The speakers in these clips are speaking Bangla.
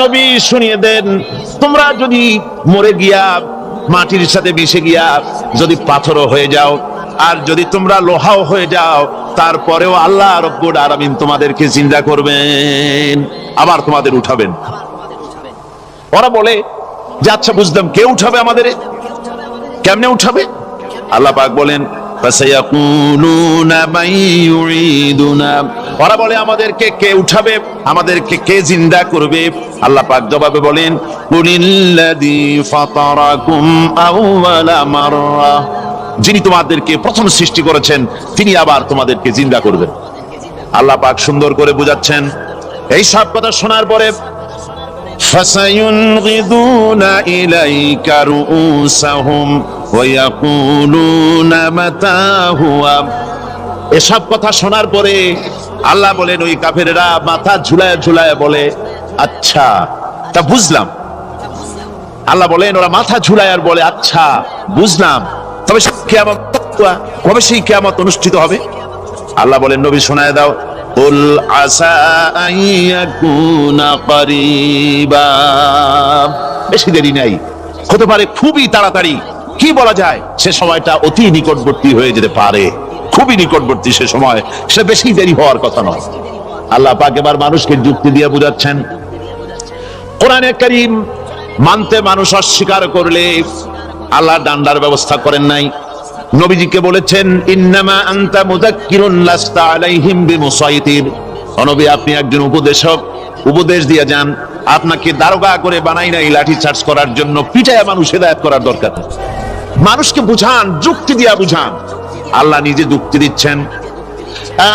নবী শুনিয়ে দেন, তোমরা যদি মরে গিয়া মাটির সাথে মিশে গিয়া যদি পাথরও হয়ে যাও, আর যদি তোমরা লোহাও হয়ে যাও, তারপরেও আল্লাহ রব্বুল আলামিন তোমাদেরকে জিন্দা করবেন, আবার তোমাদের উঠাবেন। ওরা বলে যে আচ্ছা বুঝলাম, কে উঠাবে আমাদের, কেমনে উঠাবে? আল্লাহ পাক বলেন ওরা বলে আমাদেরকে কে উঠাবে, আমাদেরকে কে জিন্দা করবে? আল্লাহ পাক জবাবে বলেন যিনি তোমাদেরকে প্রথম সৃষ্টি করেছেন তিনি আবার তোমাদেরকে জিন্দা করবেন। আল্লাহ পাক সুন্দর করে বুঝাচ্ছেন। এই সব কথা শোনার পরে فَسَيُنْغِضُونَ إِلَيْكَ رُؤُوسَهُمْ وَيَقُولُونَ مَتَى هُوَ। এসব কথা শোনার পরে আল্লাহ বলেন ওই কাফেরেরা মাথা ঝুলায় ঝুলায় বলে আচ্ছা তা বুঝলাম। আল্লাহ বলেন ওরা মাথা ঝুলায় আর বলে আচ্ছা বুঝলাম, তবে কবে সেই কিয়ামত অনুষ্ঠিত হবে? আল্লাহ বলেন নবী শোনায় দাও, কুল আসা আন ইয়াকুনা করিবা। বেশি দেরি নাই, হতে পারে খুবই তাড়াতাড়ি। কি বলা যায়, সে সময়টা অতি নিকটবর্তী হয়ে যেতে পারে, খুবই নিকটবর্তী সে সময়, সে বেশি দেরি হওয়ার কথা নয়। আল্লাহ পাক এবার মানুষকে যুক্তি দিয়ে বুঝাচ্ছেন। কোরআনে কারীম মানতে মানুষ অস্বীকার করলে আল্লাহ ডান্ডার ব্যবস্থা করেন নাই। নবীজিকে বলেছেন ইন্নামা আনতা মুযাক্কিরুন লাস্তা আলাইহিম বিমুসাইতির। নবী আপনি একজন উপদেশক, উপদেশ দিয়ে যান, আপনাকে দারোগা করে বানাই নাই লাঠি চার্জ করার জন্য, পিটায়া মানুষ হেদায়েত করার দরকার। মানুষকে বুঝান, যুক্তি দিয়া বুঝান। আল্লাহ নিজে যুক্তি দিচ্ছেন,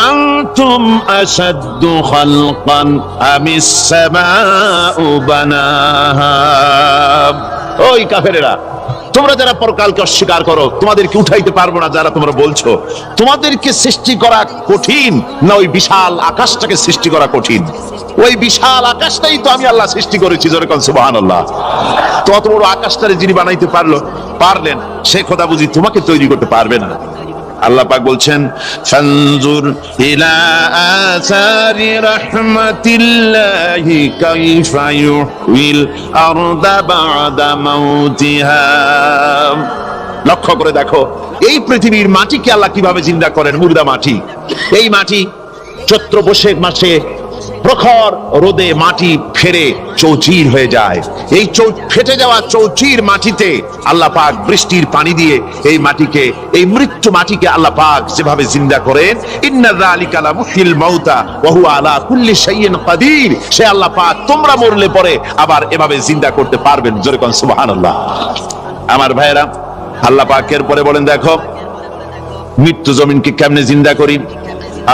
আনতুম আশাদ্দু খালকান আমিস সামাউ বানাহা। ওই কাফেরেরা, তোমরা যারা পরকালকে অস্বীকার করো, তোমাদেরকে উঠাইতে পারবো না যারা তোমরা বলছো, তোমাদেরকে সৃষ্টি করা কঠিন না ওই বিশাল আকাশটাকে সৃষ্টি করা কঠিন? ওই বিশাল আকাশটাই তো আমি আল্লাহ সৃষ্টি করেছি, জোরে কোন সুবহানাল্লাহ। তো অত বড় আকাশটারে যিনি বানাইতে পারলেন, সে খোদা বুঝি তোমাকে তৈরি করতে পারবে না? আল্লাহ পাক বলছেন ফানজুর ইলা আসারি রাহমাতিল্লাহি কাইফা ইউহিল আরদা বাদা মাউতিহা। লক্ষ্য করে দেখো এই পৃথিবীর মাটিকে আল্লাহ কিভাবে জিন্দা করেন, মুর্দা মাটি। এই মাটি চৈত্র বৈশাখ মাসে প্রখর রোদে মাটি ফেরে চৌচির হয়ে যায়। এই ফেটে যাওয়া চৌচির মাটিতে আল্লাহ পাক বৃষ্টির পানি দিয়ে এই মাটিকে, এই মৃত্যু মাটিকে আল্লাহ পাক যেভাবে জিন্দা করেন, ইন্না যালিকা লা মুহয়িল মাউতা ওয়া হুয়া আলা কুল্লি শাইইন কাদির। সে আল্লাহ পাক তোমরা মরলে পরে আবার এভাবে জিন্দা করতে পারবেন, জোরে কোন সুবহানাল্লাহ। আমার ভাইয়েরা, আল্লাহ পাকের পরে বলেন দেখো মৃত্যু জমিনকে কেমনে জিন্দা করি।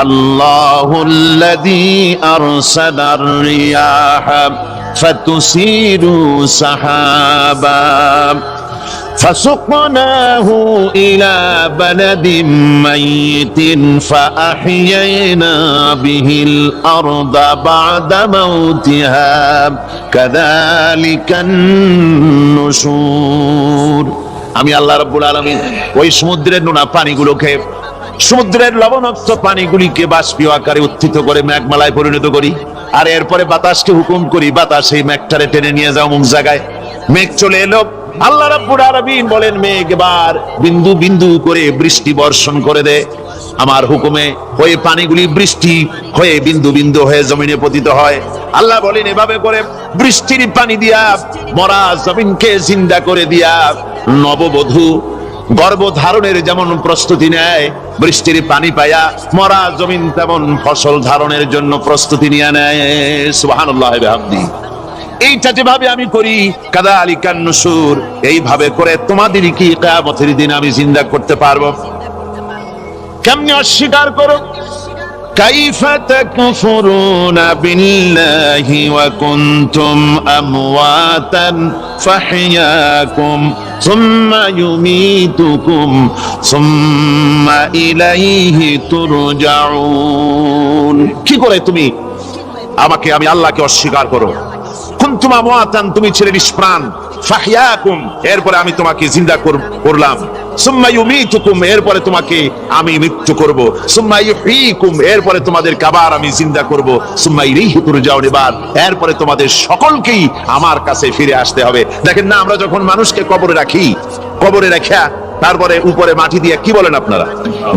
আল্লাহুল্লাযী আরসালার রিয়াহা ফাতুসিরু সাহাবা ফাসুকনাহু ইলা বালাদিন মাইতিন ফাআহইয়ানা বিহিল আরদা বা'দা মাউতিহা কাযালিকান নুশুর। আমি আল্লাহ রাব্বুল আলামিন ওই সমুদ্রের নোনা পানিগুলোকে, সমুদ্রের লবণাক্ত পানিগুলিকে বাষ্পীয় আকারে উত্থিত করে মেঘমালায় পরিণত করি, আর এরপরে বাতাসকে হুকুম করি বাতাস এই মেঘটারে টেনে নিয়ে যাও অমুক জায়গায়। মেঘ চলে এলো, আল্লাহ রাব্বুল আলামিন বলেন মেঘ এবার বিন্দু বিন্দু করে বৃষ্টি বর্ষণ করে দে। আমার হুকুমে ওই পানিগুলি বৃষ্টি হয়ে বিন্দু বিন্দু হয়ে জমিনে পতিত হয়। আল্লাহ বলেন এভাবে করে বৃষ্টির পানি দিয়া মরা জমিনকে জিন্দা করে দিয়া নববধূ গর্ভধারণের যেমন প্রস্তুতি নেয়, বৃষ্টির পানি পায়া মরা জমিন তেমন ফসল ধারণের জন্য প্রস্তুতি নিয়ে নেয়। সুবহানাল্লাহ বিহামদি। এইটা যেভাবে আমি করি কাযালিকান নুশুর, এইভাবে করে তোমাদের কি কিয়ামতের দিন আমি জিন্দা করতে পারবো? কেমনে অস্বীকার করো? কাইফা তাকফুরুনা বিল্লাহি ওয়া কুনতুম আমওয়াতান ফাহইয়াকুম সুম্মা ইউমীতুকুম সুম্মা ইলাইহি তুরজাউন। কি করে তুমি আমি আল্লাহকে অস্বীকার করো? কুনতুম আমওয়াতান, তুমি ছিলে নিষ্প্রাণ, ফাহইয়াকুম, এরপরে আমি তোমাকে জিন্দা করলাম, সুম্মা ইউমীতুকুম, এরপরে তোমাকে আমি মৃত্যু করব, সুম্মা ইউহয়ীকুম, এরপরে তোমাদেরকে আবার আমি জিন্দা করব, সুম্মা ইলাইহি তুরজাউন, এরপরে তোমাদের সকলকেই আমার কাছে ফিরে আসতে হবে। দেখেন না, আমরা যখন মানুষকে কবরে রাখি, কবরে রাখা তারপরে উপরে মাটি দিয়ে কি বলেন আপনারা?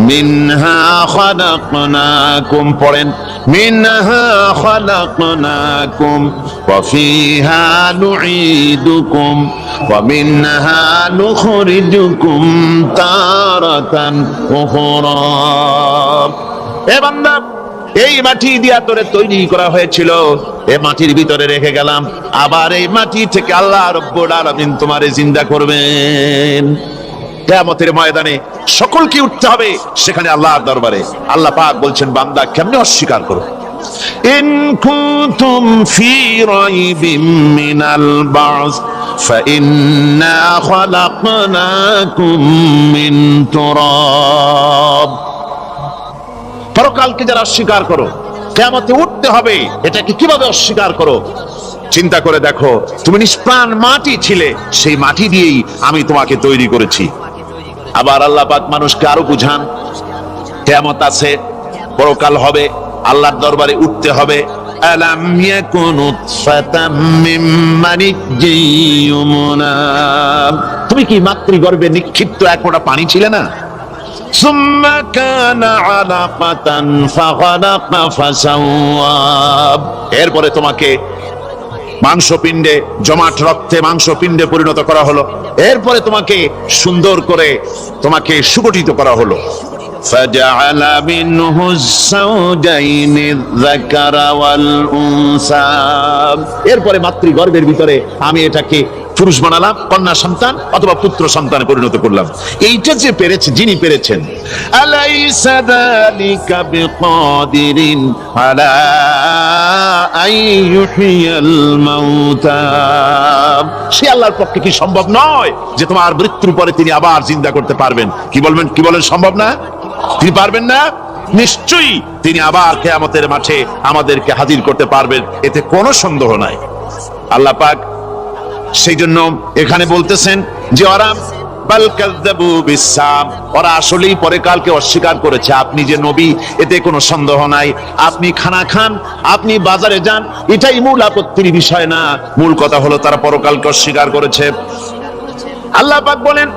মিনহা খালাকনাকুম, পড়েন মিনহা খালাকনাকুম ওয়া ফিহা নুঈদুকুম ওয়া মিনহা নুখরিজুকুম তারাতান উখরা। এ বান্দা, এই মাটি দিয়া তোরে তৈরি করা হয়েছিল, এই মাটির ভিতরে রেখে গেলাম, আবার এই মাটি থেকে আল্লাহ রাব্বুল আলামিন তোমারে জিন্দা করবেন। কিয়ামতের ময়দানে সকলকে উঠতে হবে সেখানে আল্লাহর দরবারে। আল্লাহ পাক বলছেন, বান্দা কেমনে অস্বীকার করো? ইন কুনতুম ফি রাইবিম মিনাল বা'স ফাইন্না খালাকনাকুম মিন তুরাব। পরকালকে যারা অস্বীকার করো, কিয়ামতে উঠতে হবে, এটাকে কিভাবে অস্বীকার করো? চিন্তা করে দেখো, তুমি নিষ্প্রাণ মাটি ছিলে, সেই মাটি দিয়েই আমি তোমাকে তৈরি করেছি। আবার আল্লাহ পাক মানুষকে আরো বুঝান, কিয়ামত আছে, পরকাল হবে, আল্লাহর দরবারে উঠতে হবে। আলাম ইয়াকুনু ফাতাম মিন মানিজ্জিয়ুমনা, তুমি কি মাতৃগর্ভে নিক্ষিপ্ত এক ফোঁটা পানি ছিলে না? সুম্মা কানা আলাকাতান ফাখালাকা ফাসাওয়া, এরপরে তোমাকে মাংসপিণ্ডে, জমাট রক্তে মাংসপিণ্ডে পরিণত করা হলো, এরপরে তোমাকে সুন্দর করে তোমাকে সুগঠিত করা হলো। ফাজআলা মিনহু যাওজাইনি যাকারা ওয়াল উনসা, এরপরে মাতৃগর্ভের ভিতরে আমি এটাকে পুরুষ বানালাম, কন্যা সন্তান অথবা পুত্র সন্তানে পরিণত করলাম। এইটা যে পেরেছে, যিনি পেরেছেন, আলাইসা যালিকা বিকাদিরিন আলা আইয়ুহিয়াল মাউতা, সে আল্লাহর পক্ষে কি সম্ভব নয় যে তোমার মৃত্যুর পরে তিনি আবার জিন্দা করতে পারবেন? কি বলবেন, কি বলেন, সম্ভব না? তিনি পারবেন না? নিশ্চয়ই তিনি আবার কিয়ামতের মাঠে আমাদেরকে হাজির করতে পারবেন, এতে কোনো সন্দেহ নাই। আল্লাহ পাক সেই জন্য এখানে বলতেছেন যে ওরা বাল কাযযাবু বিসাম, ওরা আসলেই পরকালকে অস্বীকার করেছে। আপনি যে নবী, এতে কোনো সন্দেহ নাই। আপনি খানা খান, আপনি বাজারে যান, এটাই মূল আপত্তির বিষয় না। মূল কথা হলো তারা পরকালকে অস্বীকার করেছে। আল্লাহ পাক বলেন,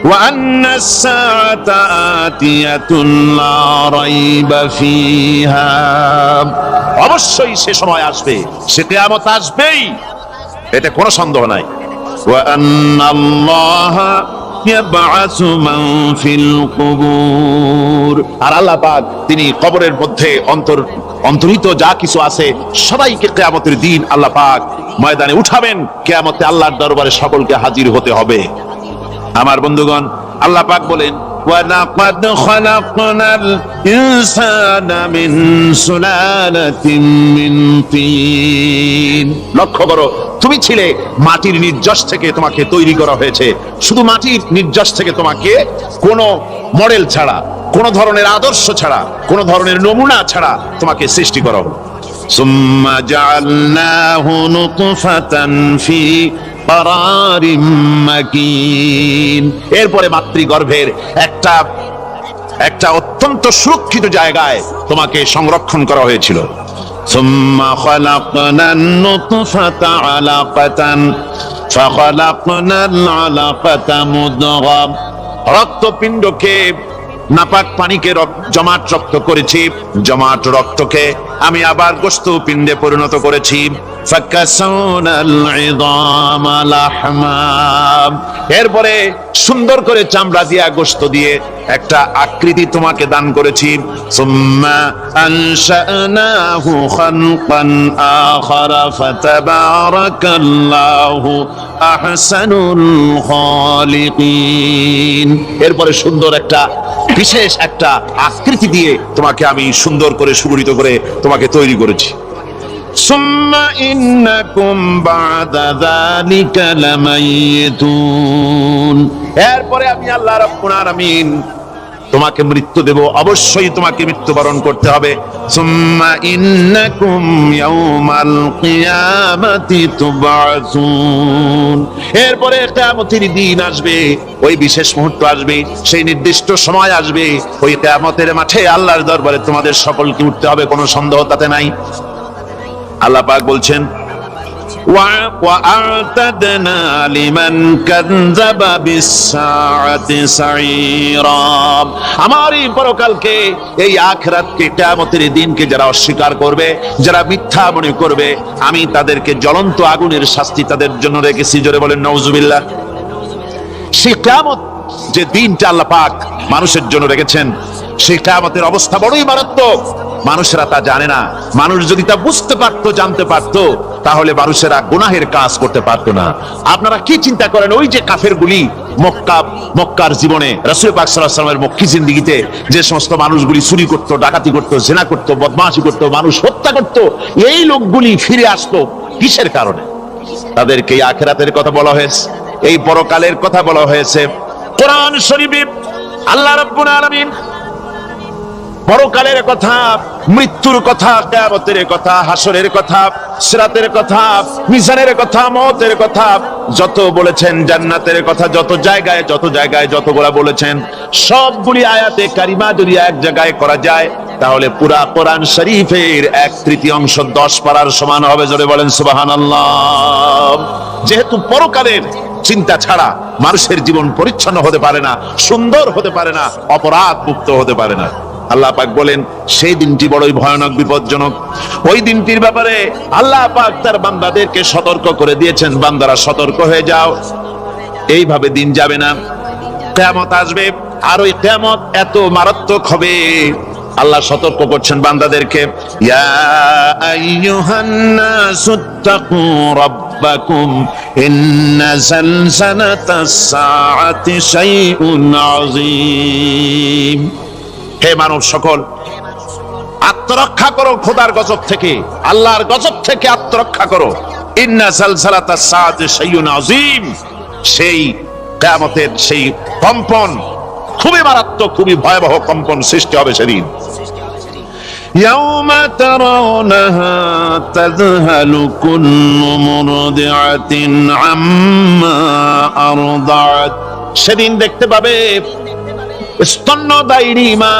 ওয়া আন্নাস সাআতা আতিয়াতুন লা রাইবা ফিহা, অবশ্যই সে সময় আসবে, সে কিয়ামত আসবেই, এতে কোনো সন্দেহ নাই। ওয়া আন্নাল্লাহা ইয়াবআসু মান ফিল কুবুর, আর আল্লাহ পাক তিনি কবরের মধ্যে অন্তর্হিত যা কিছু আছে সবাইকে কিয়ামতের দিন আল্লাহ পাক ময়দানে উঠাবেন। কিয়ামতে আল্লাহর দরবারে সকলকে হাজির হতে হবে। আমার বন্ধুগণ, আল্লাহ পাক বলেন, ওয়ালাকাদ খালাকনাল ইনসানা মিন সুলালাতিন মিন তিন, লক্ষ্য করো, তুমি ছিলে মাটির নির্যাস থেকে তোমাকে তৈরি করা হয়েছে। শুধু মাটির নির্যাস থেকে তোমাকে কোনো মডেল ছাড়া, কোনো ধরনের আদর্শ ছাড়া, কোনো ধরনের নমুনা ছাড়া তোমাকে সৃষ্টি করা হলো। সুম্মা জাআলনাহু নুতফাতান ফি কারারিম মাকিন, এরপরে মাতৃগর্ভের একটা অত্যন্ত সুরক্ষিত জায়গায় তোমাকে সংরক্ষণ করা হয়েছিল। সুম্মা খালাকনান নুতফাতা আলাকাতান ফাখালাকনাল আলাকাতা মুদগা, রক্তপিণ্ডকে, নাপাক পানিকে জমাট রক্ত করেছি, জমাট রক্তকে আমি আবার গোশত পিণ্ডে পরিণত করেছি। ফাকাসাউনাল ইযামা লাহমা, এরপরে সুন্দর করে চামড়া দিয়া, গোশত দিয়ে একটা আকৃতি তোমাকে দান করেছি। সুম্মা আনশানাহু খালকান আখারা ফাতাবারাকাল্লাহু আহসানুল খালিকিন, এরপরে সুন্দর একটা বিশেষ একটা আকৃতি দিয়ে তোমাকে আমি সুন্দর করে সুগঠিত করে তোমাকে তৈরি করেছি। সুম্মা ইন্নাকুম বা'দা যালিকা লামাইতুন, এরপরে আমি আল্লাহ রাব্বুল আলামিন তোমাকে মৃত্যু দেব, অবশ্যই তোমাকে মৃত্যুবরণ করতে হবে। সুম্মা ইন্নাকুম ইয়াউমাল কিয়ামাতি তুবআসুন, এরপরে কিয়ামতের দিন আসবে, ওই বিশেষ মুহূর্ত আসবে, সেই নির্দিষ্ট সময় আসবে, ওই কিয়ামতের মাঠে আল্লাহর দরবারে তোমাদের সকলকে উঠতে হবে, কোনো সন্দেহ তাতে নাই। আল্লাহ পাক বলছেন وَأَعْتَدْنَا لِمَنْ كَذَّبَ بِالسَّاعَةِ سَعِيرًا, আমার এই পরকালকে, এই আখিরাতকে, কিয়ামতের দিনকে যারা অস্বীকার করবে, যারা মিথ্যা মনে করবে, আমি তাদেরকে জ্বলন্ত আগুনের শাস্তি তাদের জন্য রেখেছি। জোরে বলেন নাউজুবিল্লাহ। সেই কিয়ামত যে দিনটা আল্লাহ পাক মানুষের জন্য রেখেছেন, সেই কিয়ামতের অবস্থা বড়ই মারাত্মক। মানুষেরা তা জানে না। মানুষ যদি তা বুঝতে পারতো, জানতে পারতো, তাহলে মানুষেরা গুনাহের কাজ করতে পারতো না। আপনারা কি চিন্তা করেন, ওই যে কাফেরগুলি মক্কার জীবনে, রাসূল পাক সাল্লাল্লাহু আলাইহি ওয়াসাল্লামের মক্কি জিন্দেগিতে যে সমস্ত মানুষগুলি চুরি করতো, ডাকাতি করতো, জিনা করতো, বদমাশি করতো, মানুষ হত্যা করতো, এই লোকগুলি ফিরে আসতো কিসের কারণে? তাদেরকে এই আখিরাতের কথা বলা হয়েছে, এই পরকালের কথা বলা হয়েছে। কোরআন শরীফে আল্লাহ রাব্বুল আলামিন পরকালের কথা, মৃত্যুর কথা, কিয়ামতের কথা, হাসরের কথা, সিরাতের কথা, মিজানের কথা, মওতের কথা যত বলেছেন, জান্নাতের কথা যত জায়গায় যতগুলা বলেছেন, সবগুলি আয়াতে কারিমা যদি এক জায়গায় করা যায়, তাহলে পুরা কোরআন শরীফের 1/3 10 পারার সমান হবে। জোরে বলেন সুবহানাল্লাহ। যেহেতু পরকালের চিন্তা ছাড়া মানুষের জীবন পরিচ্ছন্ন হতে পারে না, সুন্দর হতে পারে না, অপরাধ মুক্ত হতে পারে না। আল্লাহ পাক বলেন সেই দিনটি বড়ই ভয়ানক, বিপজ্জনক। ওই দিনটির ব্যাপারে আল্লাহ পাক তার বান্দাদেরকে সতর্ক করে দিয়েছেন, বান্দারা সতর্ক হয়ে যাও, এইভাবে দিন যাবে না, কিয়ামত আসবে। আর ওই কিয়ামত এত মারাত্মক হবে, আল্লাহ সতর্ক করছেন বান্দাদেরকে, ইয়া আইয়ুহান নাসুত্তাকু রাব্বাকুম ইন্না যালজালাতাস সাআতি শাইউন আযীম। হে মানব সকল, আত্মরক্ষা করো খোদার গজব থেকে, আল্লাহর গজব থেকে আত্মরক্ষা করো। ইন্না যালজালাতাস সাআতি শাইউন আযীম, সেই কিয়ামতের সেই কম্পন খুবই মারাত্মক, খুবই ভয়াবহ কম্পন সৃষ্টি হবে সেদিন। ইয়াউমা তারাউনাহা তাযহালু কুল্লু মুরদিআতিন আম্মা আরদাআত, সেদিন দেখতে পাবে স্তন্যদায়িনী মা,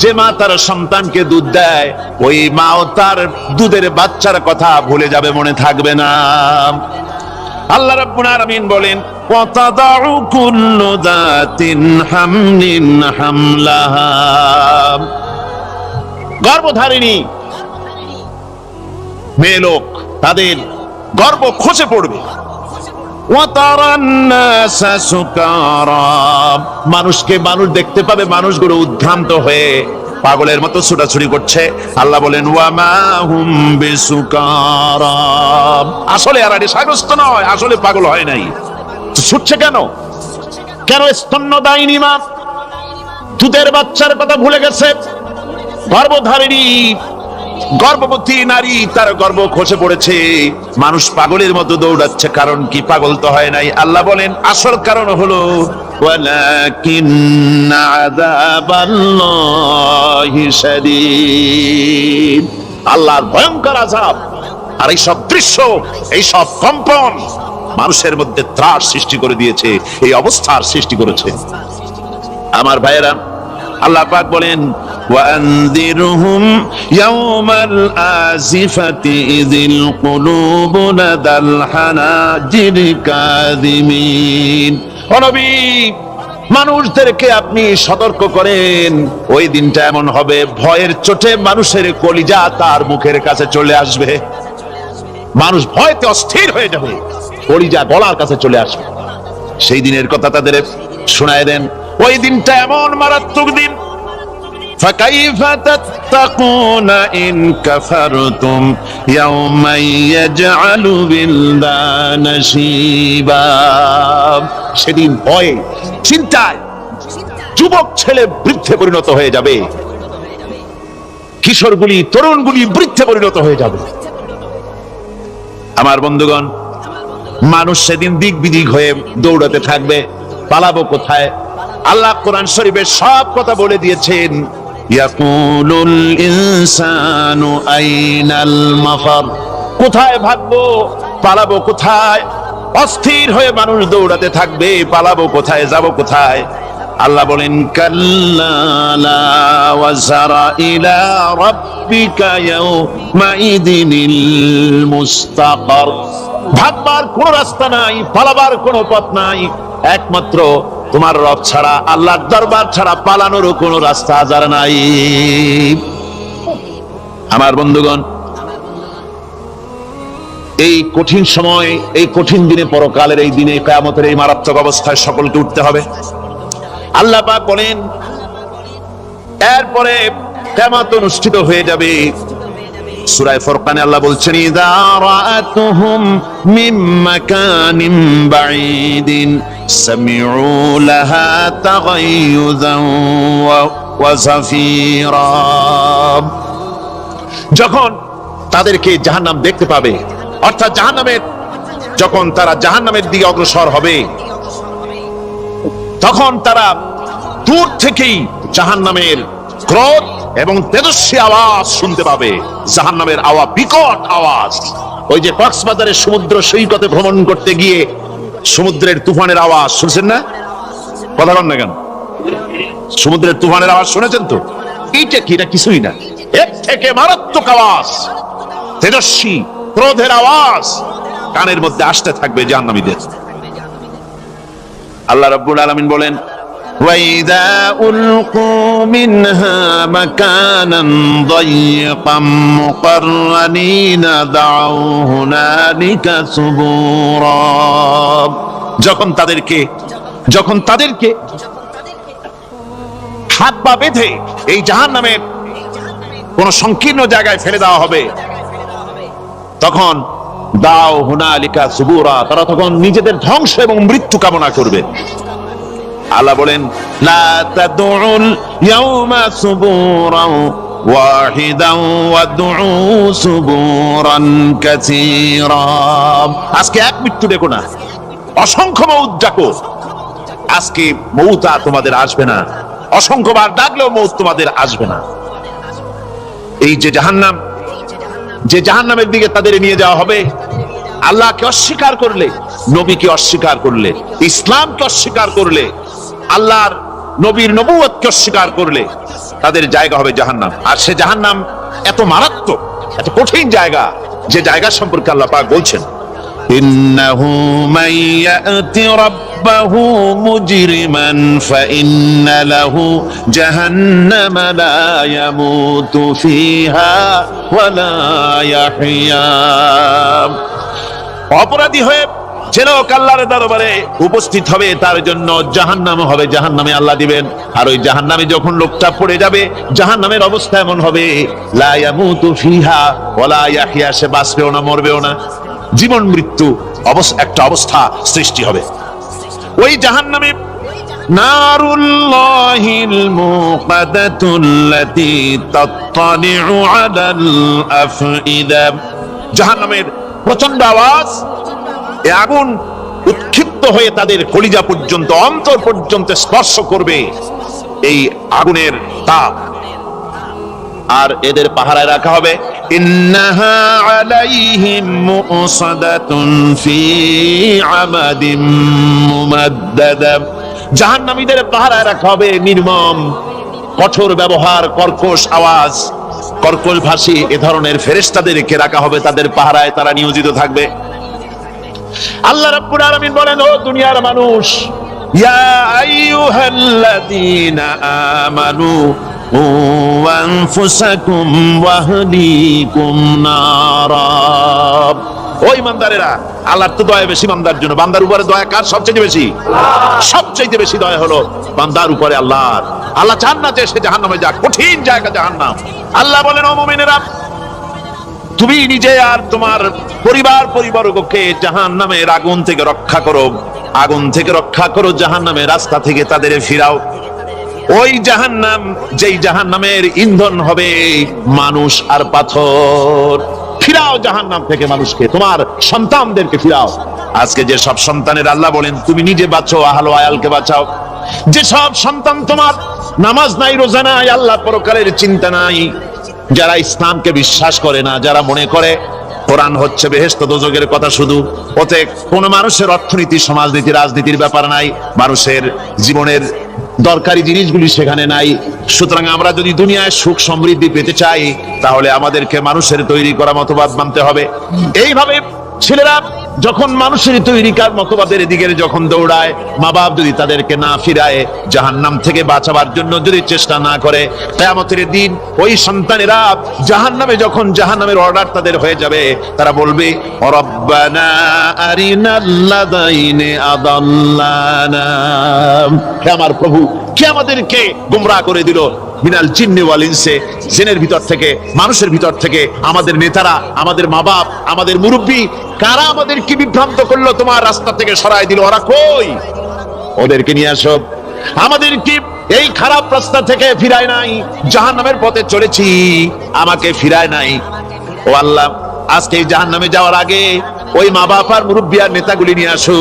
যে মা তার সন্তানকে দুধ দেয়, ওই মাও তার দুধের বাচ্চার কথা ভুলে যাবে, মনে থাকবে না। আল্লাহ রাব্বুল আলামিন বলেন ওয়াতাদাউ কুল্লু যাতিন হামলিন হামলাহা, গর্ভধারিণী মেয়ে লোক তাদের গর্ভ খসে পড়বে। ওয়াতারান নাসা সুকারা, মানুষকে মানুষ দেখতে পাবে, মানুষগুলো উদ্ভ্রান্ত হয়ে পাগলের মতো ছুটাছুটি করছে। আল্লাহ বলেন ওয়ামা হুম বিসুকারা, আসলে আর নেশাগ্রস্ত নয়, আসলে পাগল হয় নাই। ছুটছে কেন? কেন? স্তন্যদায়িনী মা দুধের বাচ্চার কথা ভুলে গেছে। গর্ভধারিণী গর্ভবতী নারী, তার গর্ভ খসে পড়েছে, মানুষ পাগলের মতো দৌড়াচ্ছে। কারণ কি? পাগল তো হয় নাই। আল্লাহ বলেন আসল কারণ হলো ওয়ালাকিন্না আযাবাল্লাহি শাদীদ, আল্লাহর ভয়ঙ্কর আযাব। আর এই সব দৃশ্য, এই সব কম্পন মানুষের মধ্যে ত্রাস সৃষ্টি করে দিয়েছে, এই অবস্থার সৃষ্টি করেছে। আমার ভাইয়েরা, আল্লাহ পাক বলেন ওয়ানযিরহুম ইয়াওমাল আজিফাতি ইযিল কুলুবু লাদাল হানাজির কাযিমিন। ও নবী, মানুষদেরকে আপনি সতর্ক করেন, ওই দিনটা এমন হবে, ভয়ের চোটে মানুষের কলিজা তার মুখের কাছে চলে আসবে। মানুষ ভয়তে অস্থির হয়ে যাবে, কলিজা গলার কাছে চলে আসবে। সেই দিনের কথা তাদের শোনায় দেন। ওই দিনটা এমন মারাত্মক দিন, ফাকাইফা তাত্তাকুনা ইন কাফারতুম ইয়াওমা ইয়াজআলু বিলদানা শিবা। সেদিন ভয়ে, চিন্তায় যুবক ছেলে বৃদ্ধে পরিণত হয়ে যাবে, কিশোরগুলি, তরুণগুলি বৃদ্ধে পরিণত হয়ে যাবে। আমার বন্ধুগণ, মানুষ সেদিন দিক বিদিক হয়ে দৌড়াতে থাকবে, পালাবো কোথায়? আল্লাহ কোরআন শরীফে সব কথা বলে দিয়েছেন। ইয়াকুলুল ইনসানু আইনাল মাফার, কোথায় ভাগবো, পালাবো কোথায়? অস্থির হয়ে মানুষ দৌড়াতে থাকবে, পালাবো কোথায়, যাব কোথায়? আল্লাহ বলেন কাল্লা লা ওয়াজারা ইলা রাব্বিকা ইয়াউমাইদিনিল মুস্তাকার, ভাগবার কোন রাস্তা নাই, পালাবার কোন পথ নাই, একমাত্র তোমার রব ছাড়া, আল্লাহর দরবার ছাড়া পালানোরও কোন রাস্তা আজার নাই। আমার বন্ধুগণ, এই কঠিন সময়, এই কঠিন দিনে, পরকালের এই দিনে, কিয়ামতের এই মারাত্মক অবস্থায় সকলকে উঠতে হবে। আল্লাহ পাক বলেন এরপরে কিয়ামত অনুষ্ঠিত হয়ে যাবে। সূরা ফুরকানে আল্লাহ বলছেন ইযা রাআতুহুম মিন মাকানিন বাঈদিন সামিউ লাহা তাগায়ুযান ওয়া যাফীরা, যখন তাদেরকে জাহান্নাম দেখতে পাবে, অর্থাৎ জাহান্নামের, যখন তারা জাহান্নামের দিকে অগ্রসর হবে, তখন তারা দূর থেকেই জাহান্নামের ক্রোধ এবং তেজস্বী আওয়াজ শুনতে পাবে। জাহান্নামের আওয়াজ, বিকট আওয়াজ। ওই যে কক্সবাজারের সমুদ্র সৈকতে ভ্রমণ করতে গিয়ে সমুদ্রের তুফানের আওয়াজ শুনছেন না? কথা বলেন না কেন? সমুদ্রের তুফানের আওয়াজ শুনেছেন তো? এইটা কি? এটা কিছুই না, এর থেকে মারাত্মক আওয়াজ, তেজস্বী ক্রোধের আওয়াজ কানের মধ্যে আসতে থাকবে জাহান্নামীদের। আল্লাহ রাব্বুল আলামিন বলেন وَإِذَا أُلْقُوا مِنْهَا مَكَانًا ضَيِّقًا مُقَرَّنِينَ دَعَوْا هُنَالِكَ ثُبُورًا, যখন তাদেরকে হাত পা বেঁধে এই জাহান্নামের কোন সংকীর্ণ জায়গায় ফেলে দেওয়া হবে, তখন দাও হুনালিকা সুবুরা, তারা তখন নিজেদের ধ্বংস এবং মৃত্যু কামনা করবে। আল্লাহ বলেন লা তাদউল ইয়াউমা সুবুরান ওয়াহিদান ওয়াদউ সুবুরান কাসীরা, আজকে এক মৃত্যু ডেকো না, অসংখ্য মউত ডাকো। আজকে মউত আর তোমাদের আসবে না, অসংখ্যবার ডাকলেও মউত তোমাদের আসবে না। এই যে জাহান্নাম, যে জাহান্নামের দিকে তাদের নিয়ে যাওয়া হবে, আল্লাহকে অস্বীকার করলে, নবীকে অস্বীকার করলে, ইসলামকে অস্বীকার করলে, আল্লাহর নবীর নবুয়তকে অস্বীকার করলে তাদের জায়গা হবে জাহান্নাম। আর সে জাহান্নাম এত মারাত্মক, এত কঠিন জায়গা, যে জায়গা সম্পর্কে আল্লাহ পাক বলছেন ইন্নাহু মান ইয়াতি রাব্বাহু মুজরিমান ফাইন্না লাহু জাহান্নামা লা ইয়ামুতু ফিহা ওয়া লা ইয়াহইয়া, অপরাধী হয়ে যে লোক আল্লাহর দরবারে উপস্থিত হবে তার জন্য জাহান্নাম হবে, জাহান্নামে আল্লাহ দিবেন। আর ওই জাহান্নামে যখন লোকটা পড়ে যাবে, জাহান্নামের অবস্থা এমন হবে লা ইয়ামুতু ফিহা ওয়া লা ইয়াহইয়া, সে বাঁচবেও না, মরবেও না, জীবন মৃত্যু একটা অবস্থা সৃষ্টি হবে। ওই জাহান্নামে নারুল্লাহিল মুকাদাতুল্লাতী তাত্তালিউ আলাল আফইদা, জাহান্নামের প্রচন্ড আওয়াজ, এই আগুন উৎক্ষিপ্ত হয়ে তাদের কলিজা পর্যন্ত, অন্তর পর্যন্ত স্পর্শ করবে এই আগুনের তাপ। আর এদের পাহারায় রাখা হবে ইন্নাহা আলাইহিম মুসাদাতুন ফি আমাদিম মুমাদ্দাদা, জাহান্নামীদের পাহারায় রাখা হবে নির্মম, কঠোর ব্যবহার, কর্কশ আওয়াজ, কর্কশ ভাষী এ ধরনের ফেরেশতাদেরকে রাখা হবে তাদের পাহারায়, তারা নিয়োজিত থাকবে। আল্লাহ রাব্বুল আলামিন বলেন, ও দুনিয়ার মানুষ, ইয়া আইয়ুহাল্লাযীনা আমানু আনফুসাকুম ওয়া আহলিকুম নারা, ও ঈমানদারেরা, আল্লাহর তো দয়া বেশি বান্দার জন্য। বান্দার উপরে দয়া কার সবচেয়ে বেশি? সবচেয়ে বেশি দয়া হলো বান্দার উপরে আল্লাহর। আল্লাহ চান না যে সে জাহান্নামে যাক, কঠিন জায়গা জাহান্নাম। আল্লাহ বলেন, ও মুমিনেরা, তুমি নিজে আর তোমার পরিবার পরিবর্গকে জাহান্নামের আগুন থেকে রক্ষা করো, আগুন থেকে রক্ষা করো, জাহান্নামের রাস্তা থেকে তাদের ফিরাও। ওই জাহান্নাম, যেই জাহান্নামের ইন্ধন হবে মানুষ আর পাথর, ফিরাও জাহান্নাম থেকে মানুষকে, তোমার সন্তানদেরকে ফিরাও। আজকে যে সব সন্তানের আল্লাহ বলেন তুমি নিজে বাঁচো, আহল আয়ালকে বাঁচাও, যেসব সন্তান তোমার নামাজ নাই, রোজা নাই, আল্লাহ পরকালের চিন্তা নাই, যারা ইসলামকে বিশ্বাস করে না, যারা মনে করে কোরআন হচ্ছে বেহেশত দোজখের কথা শুধু, ওতে কোন মানুষের অর্থনীতি, সমাজনীতি, রাজনীতির ব্যাপার নাই, মানুষের জীবনের দরকারি জিনিসগুলি সেখানে নাই। সুতরাং আমরা যদি দুনিয়ায় সুখ সমৃদ্ধি পেতে চাই, তাহলে আমাদেরকে মানুষের তৈরি করা মতবাদ মানতে হবে। এইভাবে ছেলেরা যখন মানুষের তৈরিকার মতবাদের দিকে যখন দৌড়ায়, মা বাপ যদি তাদেরকে না ফিরায়, জাহান্নাম থেকে বাঁচাবার জন্য যদি চেষ্টা না করে, কিয়ামতের দিন ওই সন্তানেরা জাহান্নামে, যখন জাহান্নামের অর্ডার তাদের হয়ে যাবে, তারা বলবে রব্বানা আরিনাল্লাযাইনি আদাল্লানা, হে আমার প্রভু, কে আমাদেরকে গোমরাহ করে দিল, মিনাল জিন্নি ওয়াল ইনসি, জিনের ভিতর থেকে, মানুষের ভিতর থেকে, আমাদের নেতারা, আমাদের মা বাপ, আমাদের মুরব্বী, কারা আমাদেরকে বিভ্রান্ত করলো, তোমার রাস্তা থেকে সরায় দিল, ওরা কই? ওদেরকে নিয়ে আসো। আমাদেরকে এই খারাপ রাস্তা থেকে ফিরায় নাই, জাহান্নামের পথে চলেছি, আমাকে ফিরায় নাই। ও আল্লাহ, আজকে এই জাহান্নামে যাওয়ার আগে ওই মা বাপ আর মুরব্বী আর নেতাগুলি নিয়ে আসো,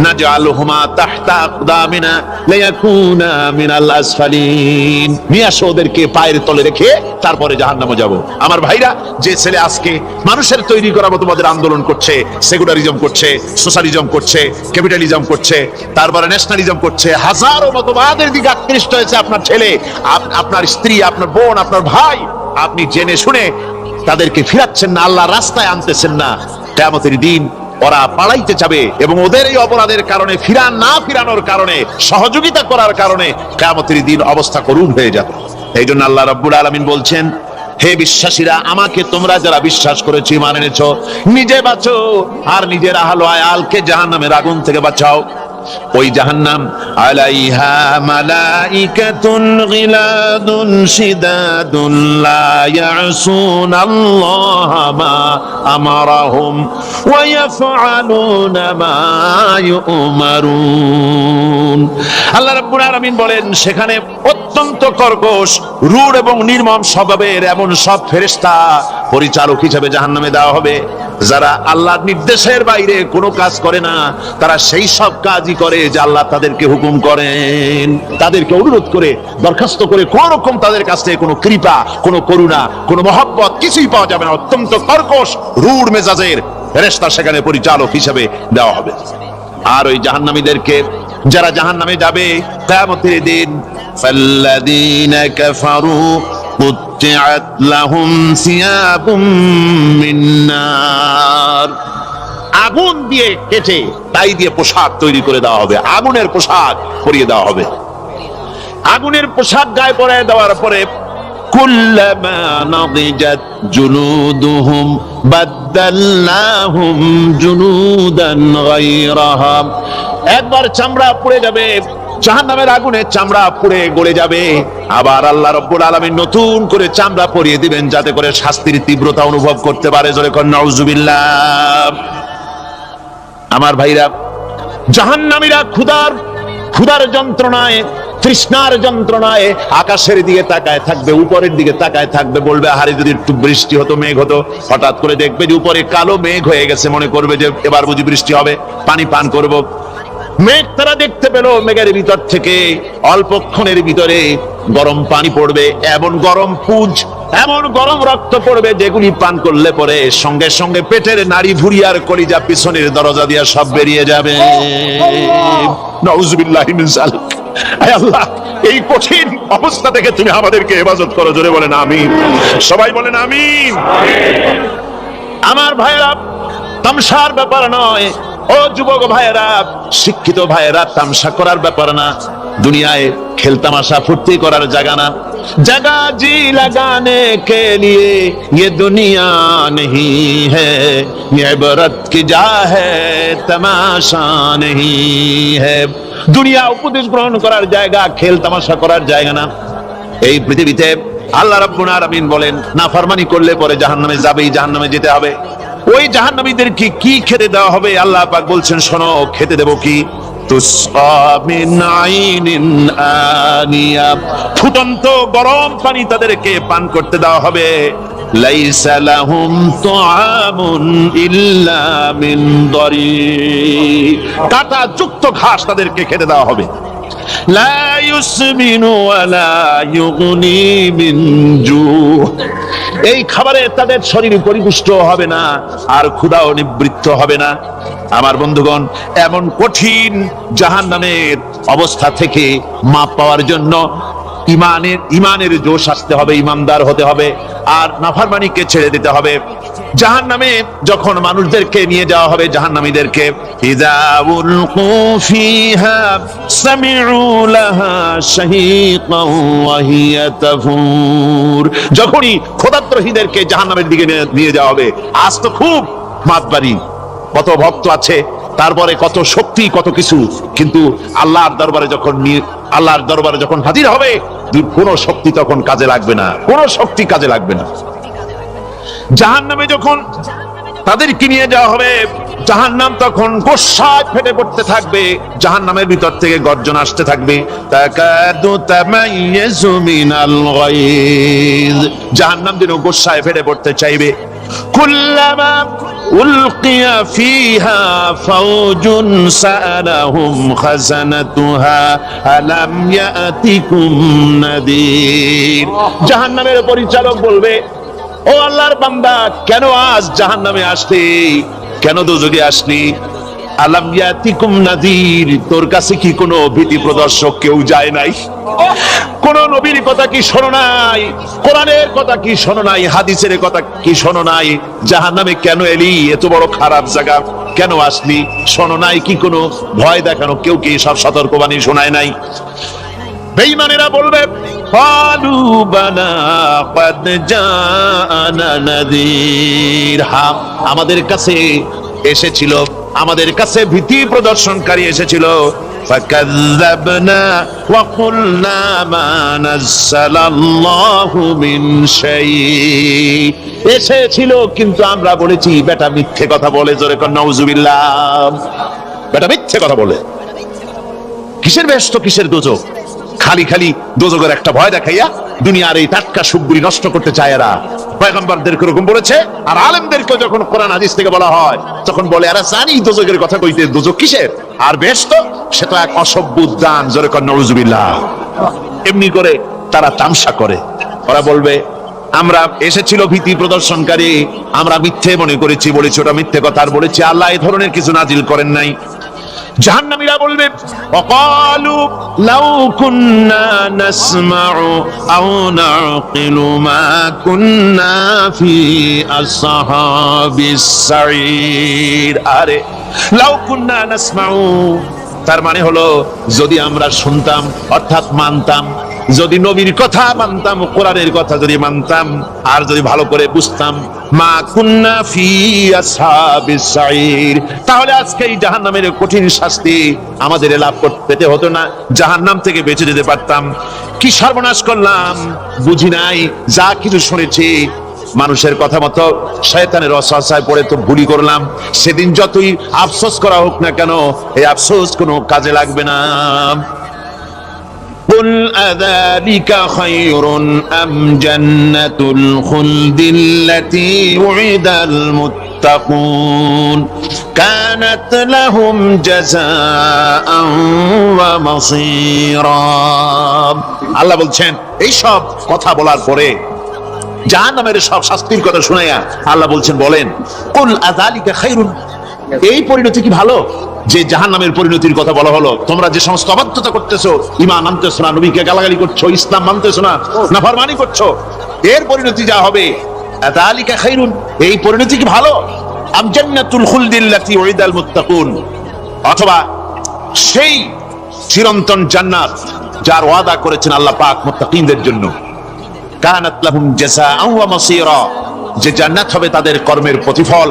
নাজআলুহুমা তাহতা আকদামিনা লিয়াকুনা মিনাল আসফালিন, নিয়ে আসো, ওদেরকে পায়ের তলে রেখে তারপরে জাহান্নামে যাব। আমার ভাইরা, যে ছেলে আজকে মানুষের তৈরি করা মতবাদের আন্দোলন করছে, সেকুলারিজম করছে, সোশ্যালিজম করছে, ক্যাপিটালিজম করছে, তারপরে ন্যাশনালিজম করছে, হাজারো মতবাদের দিকে আকৃষ্ট হয়েছে আপনার ছেলে, আপনার স্ত্রী, আপনার বোন, আপনার ভাই, আপনি জেনে শুনে তাদেরকে ফিরাচ্ছেন না, আল্লাহর রাস্তায় আনতেছেন না, কিয়ামতের দিন ওরা পালাইতে যাবে, এবং ওদের এই অপরাধের কারণে, ফিরানোর কারণে, সহযোগিতা করার কারণে কিয়ামতের দিন অবস্থা করুণ হয়ে যাবে। এই জন্য আল্লাহ রাব্বুল আলামিন বলছেন, হে বিশ্বাসীরা, আমাকে তোমরা যারা বিশ্বাস করেছো, ঈমান এনেছো, নিজে বাঁচো আর নিজের আহল আয়ালকে জাহান্নামের আগুন থেকে বাঁচাও। ওই জাহান্নাম আলাইহা মালাইকাতুন গিলাদুন শিদাদুন লা ইয়াসুনাল্লাহা মা আমারাহুম ওয়া ইয়াফআলুনা মা ইউমারুন। আল্লাহ রাব্বুল আলামিন বলেন, সেখানে অত্যন্ত কর্কশ, রূঢ় এবং নির্মম স্বভাবের এমন সব ফেরেশতা পরিচালক হিসেবে জাহান্নামে দেওয়া হবে, যারা আল্লাহর নির্দেশের বাইরে কোনো কাজ করে না, তারা সেই সব কাজই করে যে আল্লাহ তাদেরকে হুকুম করেন, তাদেরকে অনুরোধ করে, দরখাস্ত করে, কোন রকম তাদের কাছ থেকে কোনো কৃপা, কোনো করুণা, কোনো মহব্বত কিছুই পাওয়া যাবে না। অত্যন্ত কর্কশ, রূঢ় মেজাজের ফেরেশতা সেখানে পরিচালক হিসেবে দেওয়া হবে। আর ওই জাহান্নামীদেরকে, যারা জাহান্নামে যাবে কিয়ামতের দিন, ফাল্লাযীনা কাফারু কুত্তিআত লাহুম সিয়াবুম মিন নার, আগুন দিয়ে কেটে তাই দিয়ে পোশাক তৈরি করে দেওয়া হবে, আগুনের পোশাক পরিয়ে দেওয়া হবে। আগুনের পোশাক গায়ে পরিয়ে দেওয়ার পরে কুল্লামা নাদিজাত জুলুদুহুম বাদদালনাহুম জুলুদান গায়রাহা, একবার চামড়া পুড়ে যাবে, জাহান্নামের আগুনে চামড়া পুড়ে গলে যাবে, আবার আল্লাহ রাব্বুল আলামিন নতুন করে চামড়া পরিয়ে দিবেন, যাতে করে শাস্তির তীব্রতা অনুভব করতে পারে। জোরে কোন নাউজুবিল্লাহ। আমার ভাইরা, জাহান্নামীরা ক্ষুধার যন্ত্রণায়, তৃষ্ণার যন্ত্রণায় আকাশের দিকে তাকায় থাকবে, উপরের দিকে তাকায় থাকবে, বলবে আরে যদি একটু বৃষ্টি হতো, মেঘ হতো। হঠাৎ করে দেখবে যে উপরে কালো মেঘ হয়ে গেছে, মনে করবে যে এবার বুঝি বৃষ্টি হবে, পানি পান করব। মেঘ তারা দেখতে পেল, মেঘের ভিতর থেকে অল্পক্ষণের ভিতরে গরম পানি পড়বে, এমন গরম পুঁজ, এমন গরম রক্ত পড়বে, যেগুলি পান করলে পরে সঙ্গে সঙ্গে পেটের নাড়ি ভুঁড়ি আর কলিজা পিছনের দরজা দিয়ে সব বেরিয়ে যাবে। নাউজুবিল্লাহি মিন যালিক। হে আল্লাহ, এই কঠিন অবস্থা থেকে তুমি আমাদেরকে হেফাজত করো। জোরে বলেন আমিন। সবাই বলেন আমিন। আমার ভাইরা, তামসার ব্যাপার নয়। ও যুবক ভাইয়েরা, শিক্ষিত ভাইয়েরা, তামসা করার ব্যাপার না। দুনিয়ায় খেল তামাশা ফুর্তি করার জায়গা না। जगह जी लगाने के लिए ये दुनिया नहीं है, ये इबरत की जा है, तमाशा नहीं है। দুনিয়া উপদেশ গ্রহণ করার জায়গা, খেল তামাশা করার জায়গা না। এই পৃথিবীতে আল্লাহ রাব্বুল আলামিন বলেন, নাফরমানি করলে পরে জাহান্নামে যাবেই, জাহান্নামে যেতে হবে। ওই জাহান্নামীদেরকে কি খেতে দেওয়া হবে? আল্লাহ পাক বলছেন, শোনো, খেতে দেব কি? তুসকা মিন আইনিন আনিয়া, ফুটন্ত গরম পানি তাদেরকে পান করতে দেওয়া হবে। লাইসা লাহুম তুআমুন ইল্লা মিন দারি, কাঁটা যুক্ত ঘাস তাদেরকে খেতে দেওয়া হবে। লা ইউসমিনু ওয়া লা ইউগনি মিন জু। এই খাবারে তাদের শরীর পরিপুষ্ট হবে না, আর ক্ষুধাও নিবৃত্ত হবে না। আমার বন্ধুগণ, এমন কঠিন জাহান্নামের অবস্থা থেকে মাপ পাওয়ার জন্য ইমানের জোশ আসতে হবে, ইমানদার হতে হবে, আর নাফরমানিকে ছেড়ে দিতে হবে। জাহান্নামে যখন মানুষদেরকে নিয়ে যাওয়া হবে, জাহান্নামীদেরকে, ইযা উলকু ফিহা সামিউ লাহা শাহীকান ওয়া হিয়া তাফুর। যখনই খোদাদ্রোহীদেরকে জাহান্নামের দিকে নিয়ে যাওয়া হবে, আজ তো খুব মাতবাড়ি, কত ভক্ত আছে, তারপরে কত শক্তি, কত কিছু, কিন্তু আল্লাহর দরবারে যখন হাজির হবে, কোনো শক্তি তখন কাজে লাগবে না, কোনো শক্তি কাজে লাগবে না। জাহান্নামে যখন তাদেরকে নিয়ে যাওয়া হবে, জাহান্নাম তখন গোসায় ফেটে পড়তে থাকবে, জাহান্নামের ভিতর থেকে গর্জন আসতে থাকবে, তাকাদু তামাইয়াজু মিনাল গায়জ। জাহান্নাম যেন গোসায় ফেটে পড়তে চাইবে। কুল্লামা উলকিয়া ফিহা ফাওজুন সাআলাহুম খাজানাতুহা আলাম ইয়াতিকুম নাদির। জাহান্নামের পরিচালক বলবে, ও আল্লাহর বান্দা, কেন আজ জাহান্নামে আসলি, কেন দোজখে আসলি? আলাম ইয়াতিকুম নাদির, তোর কাছে কি কোনো ভীতি প্রদর্শক কেউ যায় নাই? কোন নবীর কথা কি শোনো নাই? কোরআনের কথা কি শোনো নাই? হাদিসের কথা কি শোনো নাই? জাহান্নামে কেন এলি? এত বড় খারাপ জায়গা কেন আসলি? শোনো নাই কি? কোনো ভয় দেখানো কেউ কি সব সতর্কবাণী শোনায় নাই? বেঈমানেরা বলবে, ক্বালু বালা ক্বাদ জাআনা নাযীর। হ্যাঁ, আমাদের কাছে এসেছিল, আমাদের কাছে ভীতি প্রদর্শনকারী এসেছিল। ফাকাযযাবনা ওয়া কুলনা মা নাযালাল্লাহু মিন শাই। এসেছিল, কিন্তু আমরা বলেছি বেটা মিথ্যে কথা বলে। জোরে কর নাউযুবিল্লাহ। বেটা মিথ্যে কথা বলে। কিসের বেহেশত, কিসের দোজখ? খালি খালি দোজখের একটা ভয় দেখাইয়া দুনিয়ার এই টাটকা সুখগুলি নষ্ট করতে চায় এরা। পয়গম্বরদেরকে এরকম বলেছে, আর আলেমদেরকে যখন কোরআন হাদিস থেকে বলা হয় তখন বলে, এরা জানি দোজখের কথা কইতে, দোজখ কিসের? আর বেহেশত সে তো এক অসভ্য উদ্যান। জোরে কর নাউযুবিল্লাহ। এমনি করে তারা তামসা করে। ওরা বলবে, আমরা এসেছিল ভীতি প্রদর্শনকারী, আমরা মিথ্যে মনে করেছি, বলেছি ওটা মিথ্যে কথা, আর বলেছি আল্লাহ এই ধরনের কিছু নাজিল করেন নাই। জাহান্নামীরা বলবে, ওয়াকালু লাউ কুন্না নাসমাউ আও নাকিলু মা কুন্না ফি আসহাবিস সাঈর। আরে লাউ কুন্না নাসমাউ, তার মানে হলো যদি আমরা শুনতাম, অর্থাৎ মানতাম, যদি নবীর কথা মানতাম, কোরআনের কথা যদি মানতাম, আর যদি ভালো করে বুঝতাম, মা কুন্না ফি আসহাবিস সাঈর, তাহলে আজকে এই জাহান্নামের কঠিন শাস্তি আমাদের লাভ পেতে হতো না, জাহান্নাম থেকে বেঁচে যেতে পারতাম। কি সর্বনাশ করলাম, বুঝি নাই, যা কিছু শুনেছি মানুষের কথা মতো শয়তানের ওয়াসওয়াসায় পড়ে তো ভুলই করলাম। সেদিন যতই আফসোস করা হোক না কেন, এই আফসোস কোনো কাজে লাগবে না। কুল আযালিকা খায়রুন আম জান্নাতুল খুলদিল্লাতী উইদাল মুত্তাকুন কানাত লাহুম জাযাআন ওয়া মাসীরা। আল্লাহ বলছেন, এই সব কথা বলার পরে, জাহান্নামের সব শাস্তির কথা শুনাইয়া আল্লাহ বলছেন, বলেন, কুল আযালিকা খায়রুন, এই পরিণতি কি ভালো যে জাহান্নামের পরিণতির কথা বলা হলো? তোমরা যে সমস্ত অবাধ্যতা করতেছো, ঈমান আনতেছো না, নবীকে গালাগালি করছো, ইসলাম মানতেছো না, নাফরমানি করছো, এর পরিণতি যা হবে, আযালিকা খায়রুন, এই পরিণতি কি ভালো? আম জান্নাতুল খুলদিল্লাতী উইদাল মুত্তাকুন, অথবা সেই চিরন্তন জান্নাত যার ওয়াদা করেছেন আল্লাহ পাক মুত্তাকিনদের জন্য। কানাত লাহুম জাযাআন ওয়া মাসীরা, যে জান্নাত হবে তাদের কর্মের প্রতিফল,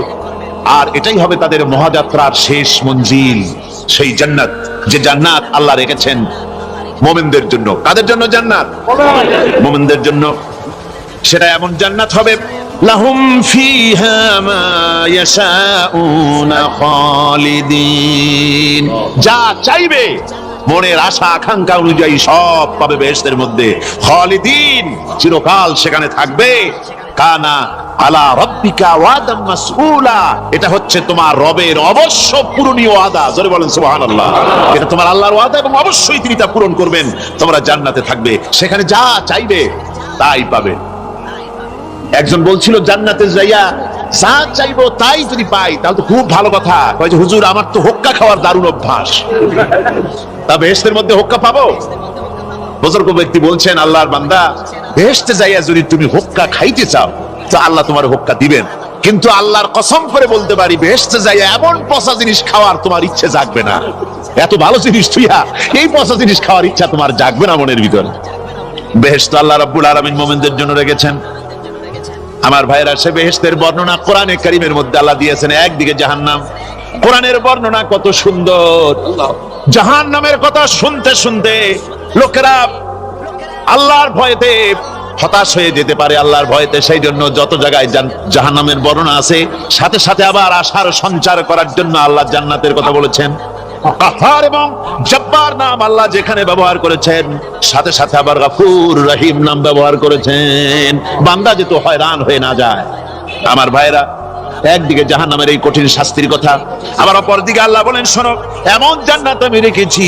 আর এটাই হবে তাদের মহাযাত্রার শেষ মঞ্জিল। সেই জান্নাত, যে জান্নাত আল্লাহ রেখেছেন মুমিনদের জন্য। কাদের জন্য জান্নাত? মুমিনদের জন্য। সেটা এমন জান্নাত হবে, লাহুম ফিহা মা ইয়াশাউনা খালিদিন, যা চাইবে মনের আশা আকাঙ্ক্ষা অনুযায়ী সব পাবে বেহেশতের মধ্যে। খালিদিন, চিরকাল সেখানে থাকবে। কানা আলা রাব্বিকা ওয়াদাম মাসউলা, এটা হচ্ছে তোমার রবের অবশ্য পূরণীয় ওয়াদা। জোরে বলেন সুবহানাল্লাহ। এটা তোমার আল্লাহর ওয়াদা এবং অবশ্যই তিনি তা পূরণ করবেন। তোমরা জান্নাতে থাকবে, সেখানে যা চাইবে তাই পাবে। একজন বলছিল জান্নাতে যাইয়া যা চাইবো তাই যদি পাই তাহলে তো খুব ভালো কথা। কয় যে হুজুর আমার তো হোক্কা খাওয়ার দারুণ অভ্যাস, তা বেহেশতের মধ্যে হোক্কা পাবো? বুজুর্গ ব্যক্তি বলছেন আল্লাহর বান্দা, বেহেশতে যাইয়া যদি তুমি হোক্কা খাইতে চাও তো আল্লাহ তোমার হোক্কা দিবেন, কিন্তু আল্লাহর কসম করে বলতে পারি বেহেশতে যাইয়া এমন পচা জিনিস খাওয়ার তোমার ইচ্ছে জাগবে না। এত ভালো জিনিস তুইয়া এই পচা জিনিস খাওয়ার ইচ্ছা তোমার জাগবে না মনের ভিতরে। বেহেশত আল্লাহ রাব্বুল আলামিন মুমিনদের জন্য রেখেছেন। আমার ভাইরা, সে বেহেশতের বর্ণনা কোরআনে কারীমের মধ্যে আল্লাহ দিয়েছেন। একদিকে জাহান্নাম, কোরআনের বর্ণনা কত সুন্দর। জাহান্নামের কথা শুনতে শুনতে লোকেরা আল্লাহর ভয়েতে হতাশ হয়ে যেতে পারে, আল্লাহর ভয়েতে। সেই জন্য যত জায়গায় জাহান্নামের বর্ণনা আছে সাথে সাথে আবার আশার সঞ্চার করার জন্য আল্লাহ জান্নাতের কথা বলেছেন। কাহার এবং জব্বার নাম আল্লাহ যেখানে ব্যবহার করেছেন সাথে সাথে আবার গফুর রহিম নাম ব্যবহার করেছেন, বান্দা যেন হয়রান হয়ে না যায়। আমার ভাইরা, একদিকে জাহান্নামের এই কঠিন শাস্তির কথা, আবার অপরদিকে আল্লাহ বলেন শোনো, এমন জান্নাত আমি রেখেছি,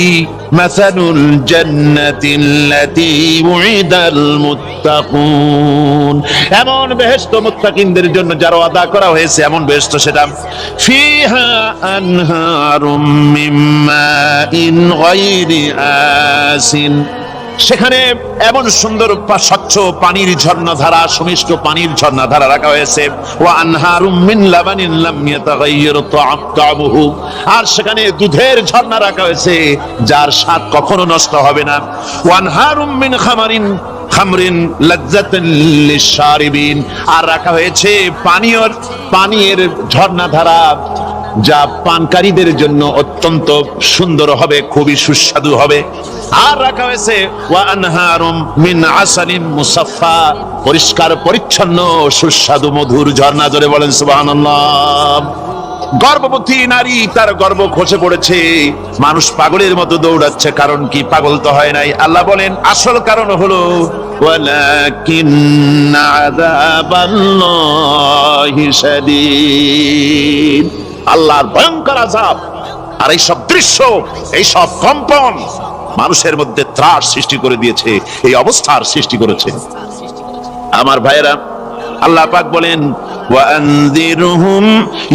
মাসালুল জান্নাতিল্লাতী উইদাল মুত্তাকুন, এমন বেহেশত মুত্তাকিনদের জন্য যার ওয়াদা করা হয়েছে এমন বেহেশত, সেটা ফিহা আনহারুম মিন মাইন গায়রি আসিন, সেখানে এমন সুন্দর স্বচ্ছ পানির ঝর্ণাধারা, সুমিষ্ট পানির ঝর্ণাধারা রাখা হয়েছে। ওয়া আনহারুম মিন লাবানিন লাম ইয়াতাগায়্যার তা'আমুহু, আর সেখানে দুধের ঝর্ণা রাখা হয়েছে যার স্বাদ কখনো নষ্ট হবে না। ওয়া আনহারুম মিন খামরিন লাজ্জাতান লিশ-শারিবিন, আর রাখা হয়েছে পানীয়ের ঝর্ণাধারা যা পানকারীদের জন্য অত্যন্ত সুন্দর হবে, খুবই সুস্বাদু হবে। আর রাখা হয়েছে ওয়া আনহারুম মিন আসালিন মুসাফফা, পরিষ্কার পরিচ্ছন্ন সুস্বাদু মধুর ঝর্ণা। জোরে বলেন সুবহানাল্লাহ। গর্ভবতী নারী, তার গর্ভ খসে পড়েছে, মানুষ পাগলের মতো দৌড়াচ্ছে, কারণ কি? পাগল তো হয় নাই। আল্লাহ বলেন আসল কারণ হলো ওয়ালাকিন্না আযাবাল্লাহি শাদীদ, আল্লাহর ভয়ঙ্কর আযাব। আর এই সব দৃশ্য, এই সব কম্পন মানুষের মধ্যে ত্রাস সৃষ্টি করে দিয়েছে, এই অবস্থার সৃষ্টি করেছে। আমার ভাইরা, আল্লাহ পাক বলেন ওয়ানযিরহুম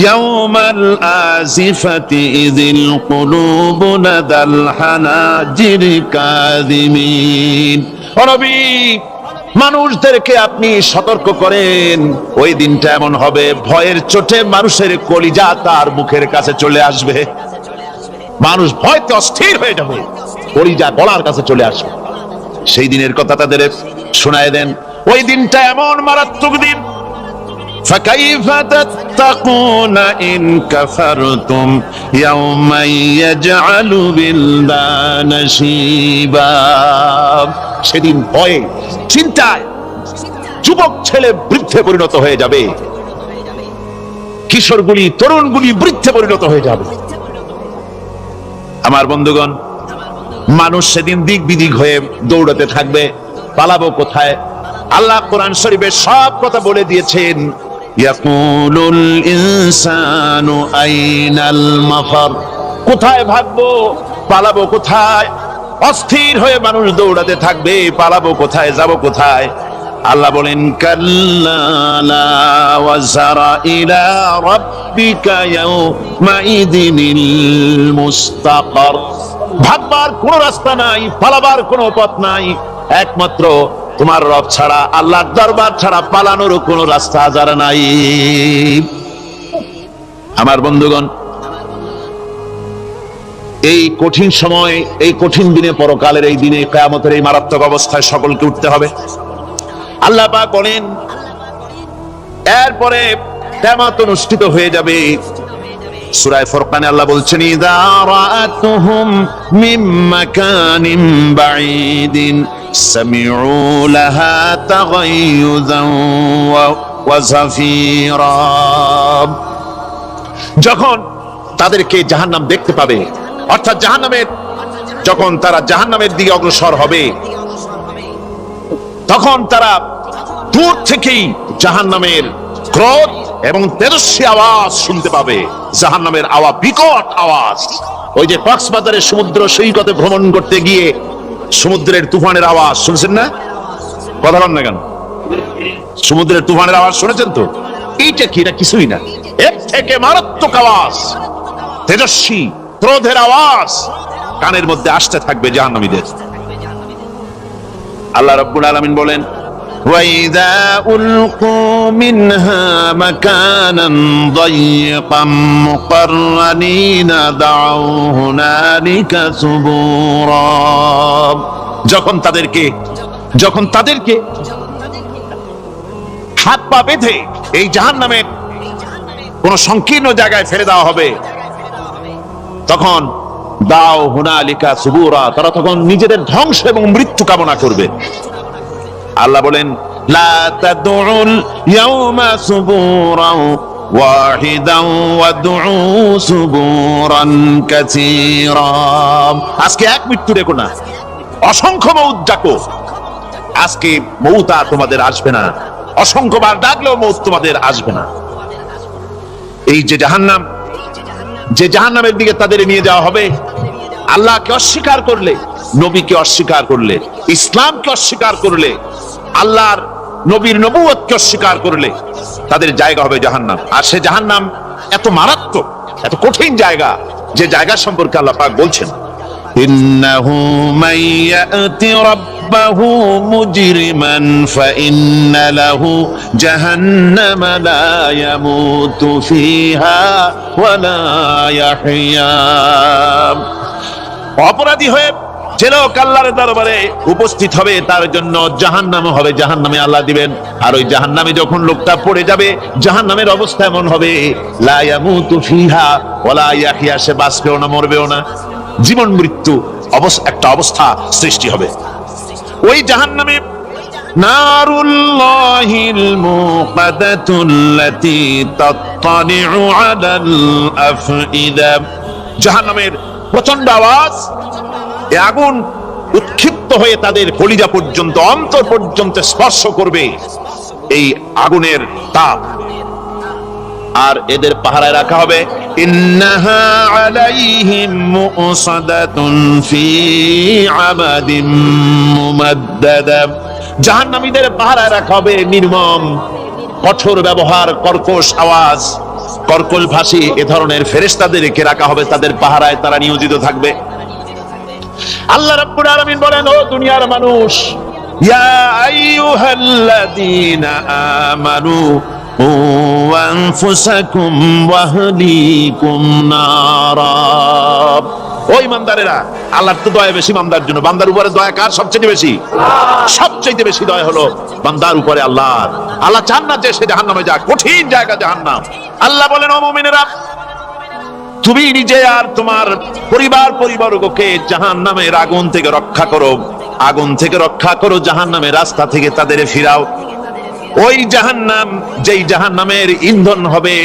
ইয়াওমাল আজিফাতি ইযিল কুলুবু লাদাল হানাজিরি কাযিমিন, ও নবী মানুষদেরকে আপনি সতর্ক করেন, ওই দিনটা এমন হবে ভয়ের চোটে মানুষের কলিজা তার মুখের কাছে চলে আসবে। মানুষ ভয়তে অস্থির হয়ে যাবে, কলিজা গলার কাছে চলে আসবে। সেই দিনের কথা তাদের শোনায় দেন। ওই দিনটা এমন মারাত্মক দিন, ফাকাইফা তাত্তাকুনা ইন কাফারতুম ইয়াওমা ইয়াজআলু বিলদানা শিবা, সেদিন ভয়ে চিন্তায় যুবক ছেলে বৃদ্ধে পরিণত হয়ে যাবে, কিশোরগুলি তরুণগুলি বৃদ্ধে পরিণত হয়ে যাবে। আমার বন্ধুগণ, মানুষ সেদিন দিক বিদিক হয়ে দৌড়াতে থাকবে, পালাবো কোথায়? আল্লাহ কোরআন শরীফে সব কথা বলে দিয়েছেন। ইয়াকুলুল ইনসানু আইনাল মাফার, কোথায় ভাগবো, পালাবো কোথায়? অস্থির হয়ে মানুষ দৌড়াতে থাকবে, পালাবো কোথায়, যাব কোথায়? আল্লাহ বলেন কাল্লা লা ওয়াজারা ইলা রাব্বিকা ইয়াওমাইযিনিল মুস্তাকার, ভাগবার কোন রাস্তা নাই, পালাবার কোন পথ নাই, একমাত্র তোমার রব ছাড়া, আল্লাহর দরবার ছাড়া পালানোর কোন রাস্তা যার নাই। আমার বন্ধুগণ, এই কঠিন সময়, এই কঠিন দিনে, পরকালের এই দিনে, কিয়ামতের এই মারাত্মক অবস্থায় সকলকে উঠতে হবে। আল্লাহ পাক বলেন এরপরে কিয়ামত অনুষ্ঠিত হয়ে যাবে। সূরা ফুরকানে আল্লাহ বলছেন ইযা রাআতুহুম মিন মাকানিন বাঈদিন সামিউ লাহা তাগায়্যুযান ওয়া যাফীরা, যখন তাদেরকে জাহান্নাম দেখতে পাবে, অর্থাৎ জাহান্নামের, যখন তারা জাহান্নামের দিকে অগ্রসর হবে, তখন তারা দূর থেকেই জাহান্নামের ক্রোধ এবং তেজস্বী আওয়াজ শুনতে পাবে। জাহান্নামের আওয়াজ, বিকট আওয়াজ। ওই যে কক্সবাজারের সমুদ্র সৈকতে ভ্রমণ করতে গিয়ে সমুদ্রের তুফানের আওয়াজ শুনছেন না? কথা বলেন না কেন? সমুদ্রের তুফানের আওয়াজ শুনেছেন তো? এইটা কি? এটা কিছুই না, এর থেকে মারাত্মক আওয়াজ, তেজস্বী ক্রোধের আওয়াজ কানের মধ্যে আসতে থাকবে জাহান্নামীদের। আল্লাহ রাব্বুল আলামিন বলেন, وَإِذَا أُلْقُوا مِنْهَا مَكَانًا ضَيِّقًا مُقَرَّنِينَ دَعَوْا هُنَالِكَ ثُبُورًا। যখন তাদেরকে হাত পা বেঁধে এই জাহান্নামের কোন সংকীর্ণ জায়গায় ফেলে দেওয়া হবে, তখন দাও হুনালিকা সুবুরা, তারা তখন নিজেদের ধ্বংস এবং মৃত্যু কামনা করবে। আল্লাহ বলেন, লা তাদউল ইয়াউমা সুবুরান ওয়াহিদান ওয়াদউ সুবুরান কাসীরা। আজকে এক মৃত্যু দেখো না, অসংখ্য মউত ডাকো। আজকে মউত আর তোমাদের আসবে না, অসংখ্যবার ডাকলেও মউত তোমাদের আসবে না। এই যে জাহান্নাম, যে জাহান্নামের দিকে তাদের নিয়ে যাওয়া হবে, আল্লাহকে অস্বীকার করলে, নবীকে অস্বীকার করলে, ইসলামকে অস্বীকার করলে, আল্লাহর নবীর নবুয়তকে অস্বীকার করলে তাদের জায়গা হবে জাহান্নাম। আর সে জাহান্নাম এত মারাত্মক, এত কঠিন জায়গা, যে জায়গা সম্পর্কে আল্লাহ পাক বলছেন, ইন্নাহু মাইয়াতি রাব্বাহু মুজরিমান ফাইন্না লাহু জাহান্নামা লা ইয়ামুতু ফিহা ওয়া লা ইয়াহইয়া। অপরাধী হয়ে যে লোক আল্লাহর দরবারে উপস্থিত হবে, তার জন্য জাহান্নাম হবে, জাহান্নামে আল্লাহ দিবেন। আর ওই জাহান্নামে যখন লোকটা পড়ে যাবে, জাহান্নামের অবস্থা এমন হবে, লা ইয়ামুতু ফিহা ওয়া লা ইয়াহইয়া, সে বাঁচবেও না মরবেও না, জীবন মৃত্যু একটা অবস্থা সৃষ্টি হবে। ওই জাহান্নামে নারুল্লাহিল মুকাদাতুল্লাতী তাত্তালিউ আলাল আফইদা, জাহান্নামের প্রচন্ড আওয়াজ, এই আগুন উৎক্ষিপ্ত হয়ে তাদের কলিজা পর্যন্ত, অন্তর পর্যন্ত স্পর্শ করবে এই আগুনের তাপ। আর এদের পাহারায় রাখা হবে, ইন্নাহা আলাইহিম মুসাদাতুন ফি আমাদিম মুমাদ্দাদা, জাহান্নামীদের পাহারায় রাখা হবে নির্মম, কঠোর ব্যবহার, কর্কশ আওয়াজ, কর্কশ ভাষী এ ধরনের ফেরেশতাদেরকে রাখা হবে তাদের পাহারায়, তারা নিয়োজিত থাকবে। আল্লাহ রাব্বুল আলামিন বলেন, ও দুনিয়ার মানুষ, ইয়া আইয়ুহাল্লাযীনা আমানু আনফুসাকুম ওয়া আহলিকুম নারা। ও ঈমানদারেরা, আল্লাহর তো দয়া বেশি বান্দার জন্য। বান্দার উপরে দয়া কার সবচেয়ে বেশি? সবচেয়ে বেশি দয়া হলো বান্দার উপরে আল্লাহর। আল্লাহ চান না যে সে জাহান্নামে যাক, কঠিন জায়গা জাহান্নাম। আল্লাহ বলেন, ও মুমিনেরা, তুমি নিজে আর তোমার পরিবারবর্গকে জাহান্নামের আগুন থেকে রক্ষা করো, আগুন থেকে রক্ষা করো, জাহান্নামের রাস্তা থেকে তাদের ফিরাও। ওই জাহান্নাম, যেই জাহান্নামের ইন্ধন হবে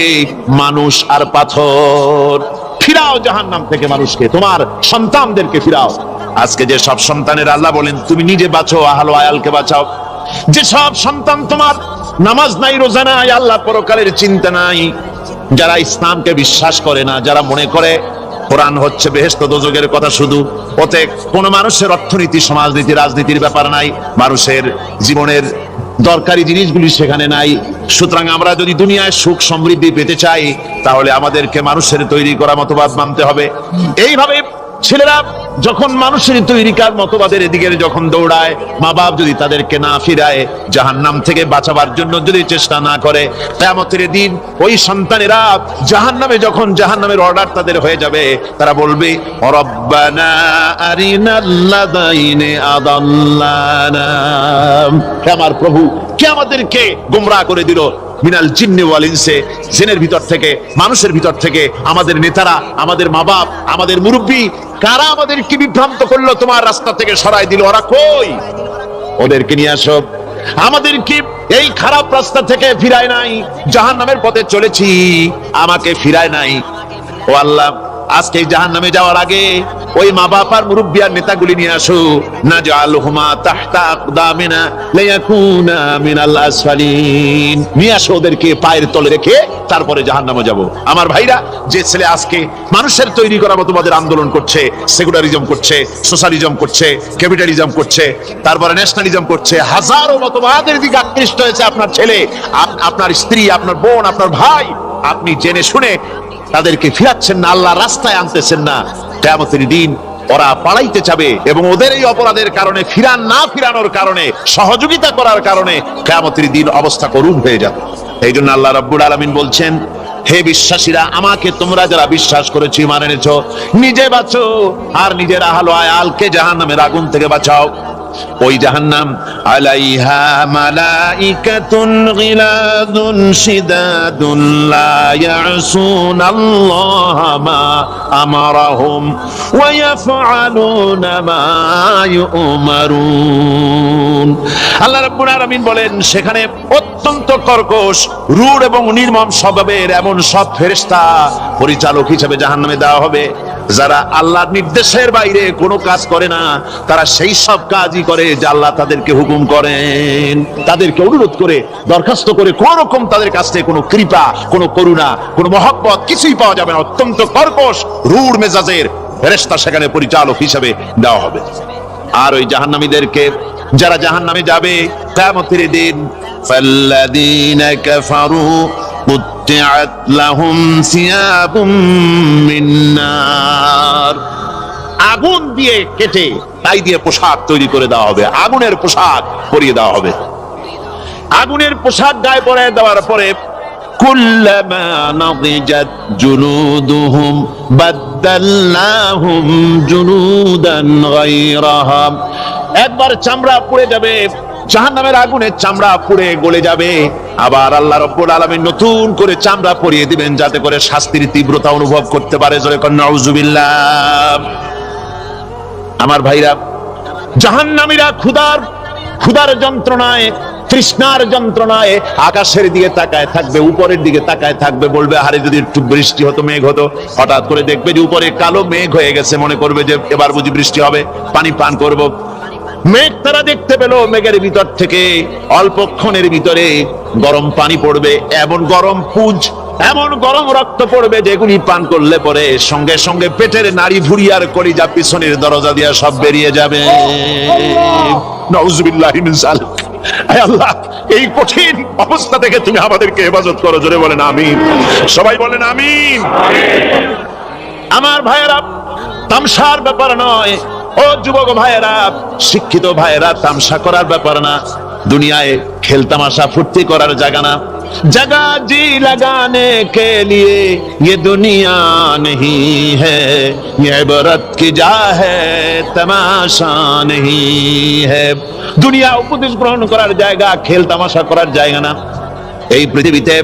মানুষ আর পাথর, ফিরাও জাহান্নাম থেকে মানুষকে, তোমার সন্তানদেরকে ফিরাও। আজকে যে সব সন্তানের আল্লাহ বলেন তুমি নিজে বাঁচো, আহলো আয়ালকে বাঁচাও। যে সব সন্তান তোমার নামাজ নাই, রোজা নাই, আল্লাহ পরকালের চিন্তা নাই, যারা ইসলামকে বিশ্বাস করে না, যারা মনে করে কোরআন হচ্ছে বেহেশত দোজখের কথা শুধু, ওতে কোন মানুষের অর্থনীতি, সমাজনীতি, রাজনীতির ব্যাপার নাই, মানুষের জীবনের দরকারি জিনিসগুলি সেখানে নাই। সুতরাং আমরা যদি দুনিয়ায় সুখ সমৃদ্ধি পেতে চাই, তাহলে আমাদেরকে মানুষের তৈরি করা মতবাদ মানতে হবে। এইভাবে ছেলেরা যখন মানুষের তৈরিকার মতবাদের এদিকে যখন দৌড়ায়, মা বাপ যদি তাদেরকে না ফিরায়, জাহান্নাম থেকে বাঁচাবার জন্য যদি চেষ্টা না করে, কিয়ামতের দিন ওই সন্তানেরা জাহান্নামে, যখন জাহান্নামের অর্ডার তাদের হয়ে যাবে, তারা বলবে, রব্বানা আরিনাল্লাযাইনি আদাল্লানা, হে আমার প্রভু, কে আমাদেরকে গোমরাহ করে দিল, মিনাল জিন্নি ওয়াল ইনসি, জিনের ভিতর থেকে, মানুষের ভিতর থেকে, আমাদের নেতারা, আমাদের মা বাপ, আমাদের মুরব্বী, কারা আমাদেরকে বিভ্রান্ত করলো, তোমার রাস্তা থেকে সরাই দিল, ওরা কই? ওদেরকে নিয়ে আসো। আমাদেরকে এই খারাপ রাস্তা থেকে ফিরায় নাই, জাহান্নামের পথে চলেছি, আমাকে ফিরায় নাই। ও আল্লাহ, আজকে জাহান্নামে যাওয়ার আগে ওই মা বাবার মুরব্বিয়ার নেতাগুলি নিয়ে আসো, নাজআলহুমা তাহতা আকদামিনা লিয়াকুনা মিনাল আসফালিন, নিয়ে আসো ওদেরকে পায়ের তলে রেখে তারপরে জাহান্নামে যাব। আমার ভাইরা, যে ছেলে আজকে মানুষের তৈরি করা মতবাদের আন্দোলন করছে, সেকুলারিজম করছে, সোশ্যালিজম করছে, ক্যাপিটালিজম করছে, তারপরে ন্যাশনালিজম করছে, হাজারো মতবাদের দিকে আকৃষ্ট হয়েছে আপনার ছেলে, আপনার স্ত্রী, আপনার বোন, আপনার ভাই, আপনি জেনে শুনে তাদেরকে ফিরাচ্ছেন না, আল্লাহর রাস্তায় আনতেছেন না, কিয়ামতের দিন ওরা পালাইতে চাবে এবং ওদের এই অপরাধের কারণে, ফিরানোর কারণে, সহযোগিতা করার কারণে কিয়ামতের দিন অবস্থা করুণ হয়ে যাবে। এই জন্য আল্লাহ রাব্বুল আলামিন বলছেন, হে বিশ্বাসীরা, আমাকে তোমরা যারা বিশ্বাস করেছো, ঈমান এনেছো, নিজে বাঁচো আর নিজের আহল আয়ালকে জাহান্নামের আগুন থেকে বাঁচাও। ওই জাহান্নাম আলাইহা মালাইকাতুন গিলাদুন শিদাদুন লা ইয়াসুনাল্লাহা মা আমারাহুম ওয়া ইয়াফআলুনা মা ইউমারুন। আল্লাহ রাব্বুল আলামিন বলেন, সেখানে অত্যন্ত কর্কশ, রূঢ় এবং নির্মম স্বভাবের এমন সব ফেরেশতা পরিচালক হিসেবে জাহান্নামে দেওয়া হবে, যারা আল্লাহর নির্দেশের বাইরে কোনো কাজ করে না, তারা সেই সব কাজই করে যা আল্লাহ তাদেরকে হুকুম করেন। তাদেরকে অনুরোধ করে, দরখাস্ত করে কোন রকম তাদের কাছ থেকে কোনো কৃপা, কোনো করুণা, কোনো মহব্বত কিছুই পাওয়া যাবে না। অত্যন্ত কর্কশ, রূঢ় মেজাজের ফেরেশতা সেখানে পরিচালক হিসেবে দেওয়া হবে। আর ওই জাহান্নামীদেরকে, যারা জাহান্নামে যাবে কিয়ামতের দিন, ফাল্লাযীনা কাফারু কুত্তিআত লাহুম সিয়াবুম মিন নার, আগুন দিয়ে কেটে তাই দিয়ে পোশাক তৈরি করে দেওয়া হবে, আগুনের পোশাক পরিয়ে দেওয়া হবে। আগুনের পোশাক গায়ে পরিয়ে দেওয়ার পরে কুল্লামা নাদিজাত জুলুদুহুম বাদদালনাহুম জুলুদান গায়রাহা, একবার চামড়া পুড়ে যাবে, জাহান্নামের আগুনে চামড়া পুড়ে গলে যাবে, আবার আল্লাহ রাব্বুল আলামিন নতুন করে চামড়া পরিয়ে দিবেন, যাতে করে শাস্তির তীব্রতা অনুভব করতে পারে। জোরে কোন নাউজুবিল্লাহ। আমার ভাইরা, জাহান্নামীরা ক্ষুধার যন্ত্রণায়, তৃষ্ণার যন্ত্রণায় আকাশের দিকে তাকায় থাকবে, উপরের দিকে তাকায় থাকবে, বলবে, আরে যদি একটু বৃষ্টি হতো, মেঘ হতো। হঠাৎ করে দেখবে যে উপরে কালো মেঘ হয়ে গেছে, মনে করবে যে এবার বুঝি বৃষ্টি হবে, পানি পান করব। মেঘ তারা দেখতে পেল, মেঘের ভিতর থেকে অল্পক্ষণের ভিতরে গরম পানি পড়বে, এমন গরম পুঁজ, এমন গরম রক্ত পড়বে, যেগুলি পান করলে পরে সঙ্গে সঙ্গে পেটের নাড়ি ভুঁড়িয়ার কলিজা পিছনের দরজা দিয়ে সব বেরিয়ে যাবে। নাউজুবিল্লাহি মিন যালিক। আয় আল্লাহ, এই কঠিন অবস্থা থেকে তুমি আমাদেরকে হেফাজত করো। জোরে বলেন আমিন। সবাই বলেন আমিন। আমার ভাইয়েরা, তামসার ব্যাপার নয়। ও যুবক ভাইয়েরা, শিক্ষিত ভাইয়েরা, তামসা করার ব্যাপার না। দুনিয়ায় খেলতামাশা ফুর্তি করার জায়গা না। जगह जी लगाने के लिए ये दुनिया नहीं है, ये इबरत की जा है, तमाशा नहीं है। दुनिया उपदेश ग्रहण করার জায়গা, খেল তামাশা করার জায়গা না। এই পৃথিবীতে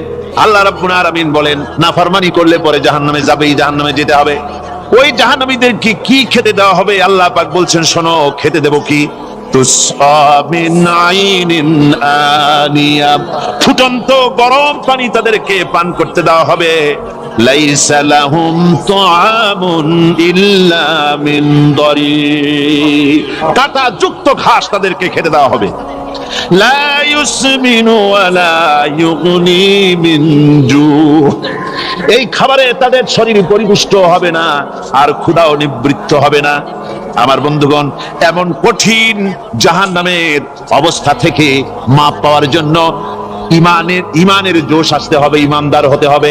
আল্লাহ রাব্বুল আলামিন বলেন, নাফরমানি করলে পরে জাহান্নামে যাবেই, জাহান্নামে যেতে হবে। ওই জাহান্নামীদেরকে কি খেতে দেওয়া হবে? আল্লাহ পাক বলছেন, শোনো, খেতে দেব কি? ফুটন্ত গরম পানি তাদেরকে পান করতে দেওয়া হবে। লাইসা লাহুম তুআমুন ইল্লা মিন দারি, কাঁটা যুক্ত ঘাস তাদেরকে খেতে দেওয়া হবে। লা ইউসমিনু ওয়ালা ইউগনি মিন জু, এই খাবারে তাদের শরীর পরিপুষ্ট হবে না, আর ক্ষুধাও নিবৃত্ত হবে না। আমার বন্ধুগণ, এমন কঠিন জাহান্নামের অবস্থা থেকে মাপ পাওয়ার জন্য ইমানের জোশ আসতে হবে, ইমানদার হতে হবে,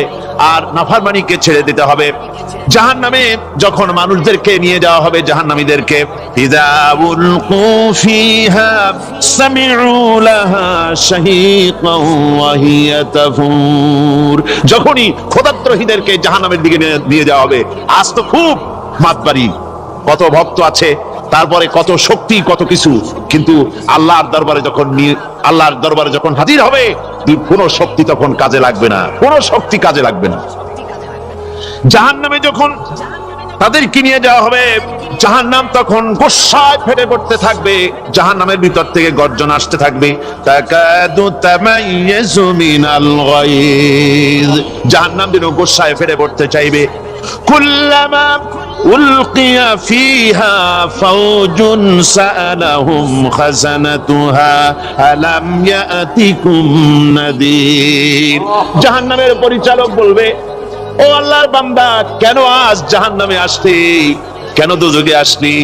আর নাফরমানিকে ছেড়ে দিতে হবে। জাহান্নামে যখন মানুষদেরকে নিয়ে যাওয়া হবে, জাহান্নামীদেরকে, ইযা উলকু ফিহা সামিউ লাহা শাহীকান ওয়া হিয়া তাফুর, যখনই খোদাদ্রোহীদেরকে জাহান্নামের দিকে নিয়ে যাওয়া হবে, আজ তো খুব মাতবাড়ি, কত ভক্ত আছে, তারপরে কত শক্তি, কত কিছু, কিন্তু আল্লাহর দরবারে যখন হাজির হবে, কোন শক্তি তখন কাজে লাগবে না, কোন শক্তি কাজে লাগবে না। জাহান্নামে যখন তাদেরকে নিয়ে যাওয়া হবে, জাহান্নাম তখন গোসায় ফেটে পড়তে থাকবে, জাহান্নামের ভিতর থেকে গর্জন আসতে থাকবে, তাকাদু তামাইয়াজু মিনাল গায়জ, জাহান্নাম যেন গোসায় ফেটে পড়তে চাইবে। কুল্লামা উলকিয়া ফিহা ফাওজুন সাআলাহুম খাজানাতুহা আলাম ইয়াতিকুম নাদির। জাহান্নামের পরিচালক বলবে, ও আল্লাহর বান্দা, কেন আজ জাহান্নামে আসলি, কেন দোজখে আসলি?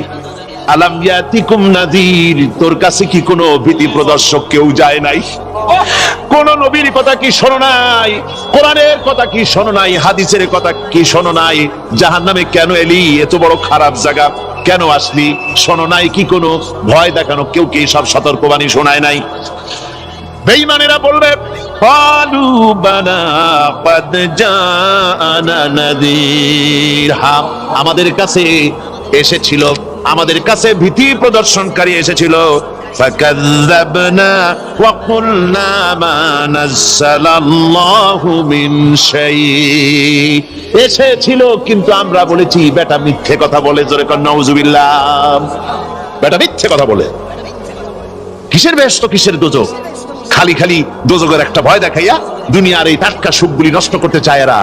আলাম ইয়াতিকুম নাদির, তোর কাছে কি কোনো ভীতি প্রদর্শক কেউ যায় নাই? কোন নবীর কথা কি শোনো নাই? কোরআনের কথা কি শোনো নাই? হাদিসের কথা কি শোনো নাই? জাহান্নামে কেন এলি? এত বড় খারাপ জায়গা কেন আসলি? শোনো নাই কি কোনো ভয় দেখানো কেউ কি সব সতর্কবাণী শোনায় নাই? বেঈমানেরা বলবে, ক্বালু বালা ক্বাদ জাআনা নাযীর, হ্যাঁ আমাদের কাছে এসেছিল, আমাদের কাছে ভীতি প্রদর্শনকারী এসেছিল। ফাকাযযাবনা ওয়া কুলনা মা নাযালাল্লাহু মিন শাই, এসেছিল কিন্তু আমরা বলেছি বেটা মিথ্যে কথা বলে। জোরে কর নাউযুবিল্লাহ। বেটা মিথ্যে কথা বলে। কিসের বেহেশত কিসের দোজখ? খালি খালি দোজখের একটা ভয় দেখাইয়া দুনিয়ার এই টাটকা সুখগুলি নষ্ট করতে চায় এরা।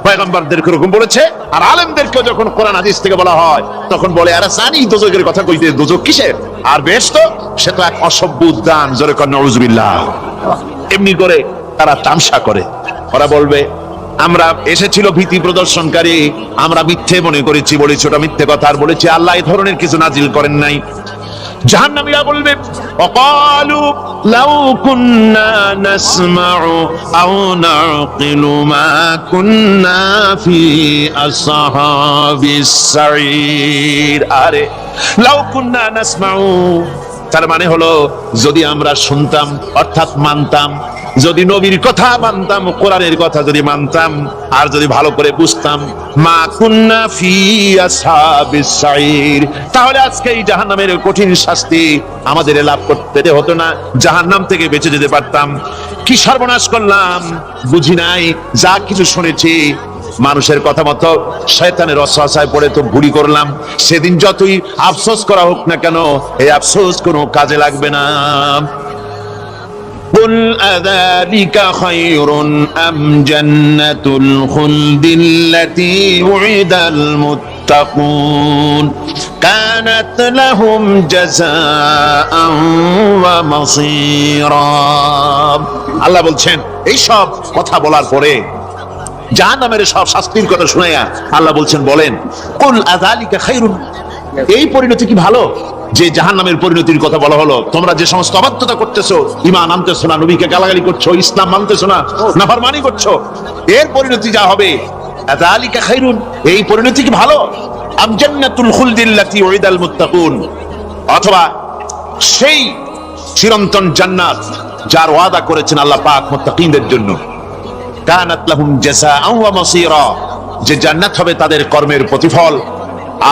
পয়গম্বরদেরকে এরকম বলেছে, আর আলেমদেরকে যখন কোরআন হাদিস থেকে বলা হয় তখন বলে এরা জানি দোজখের কথা কইতে, দোজখ কিসের? আর বেহেশত সে তো এক অসভ্য উদ্যান। জোরে কর নাউযুবিল্লাহ। এমনি করে তারা তামসা করে। ওরা বলবে আমরা এসেছিল ভীতি প্রদর্শনকারী, আমরা মিথ্যে মনে করেছি, বলেছি ওটা মিথ্যে কথা, আর বলেছি আল্লাহ এই ধরনের কিছু নাজিল করেন নাই। জাহান্নামীরা বলবে, ওয়াকালু লাউ কুন্না নাসমাউ আও নাকিলু মা কুন্না ফি আসহাবিস সাঈর। আরে লাউ কুন্না নাসমাউ, তার মানে হলো যদি আমরা শুনতাম অর্থাৎ মানতাম, যদি নবীর কথা মানতাম, কোরআনের কথা যদি মানতাম, আর যদি ভালো করে বুঝতাম, মা কুন্না ফি আসহাবিস সাঈর, তাহলে আজকে এই জাহান্নামের কঠিন শাস্তি আমাদের লাভ করতে হতো না, জাহান্নাম থেকে বেঁচে যেতে পারতাম। কি সর্বনাশ করলাম বুঝি নাই, যা কিছু শুনেছি মানুষের কথা মতো শয়তানের ওয়াসওয়াসায় পড়ে তো ভুল করলাম। সেদিন যতই আফসোস করা হোক না কেন, এই আফসোস কোনো কাজে লাগবে না। قل أذلك خير أم جنة الخلد التي وعد المتقون كانت لهم جزاء ومصيرا। আল্লাহ বলছেন এই সব কথা বলার পরে, জাহান্নামের সব শাস্তির কথা শুনাইয়া আল্লাহ বলছেন, বলেন কুল আযালিকা খায়রুন, এই পরিণতি কি ভালো যে জাহান্নামের পরিণতির কথা বলা হলো? তোমরা যে সমস্ত অবাধ্যতা করতেছো, ঈমান আনতেছো না, নবীকে গালাগালি করছো, ইসলাম মানতেছো না, নাফরমানি করছো, এর পরিণতি যা হবে, আযালিকা খায়রুন, এই পরিণতি কি ভালো? আম জান্নাতুল খুলদিল্লাতী উইদাল মুত্তাকুন, অথবা সেই চিরন্তন জান্নাত যার ওয়াদা করেছেন আল্লাহ পাক মুত্তাকিনদের জন্য। কানাত লাহুম জাযাআন ওয়া মাসীরা, যে জান্নাত হবে তাদের কর্মের প্রতিফল,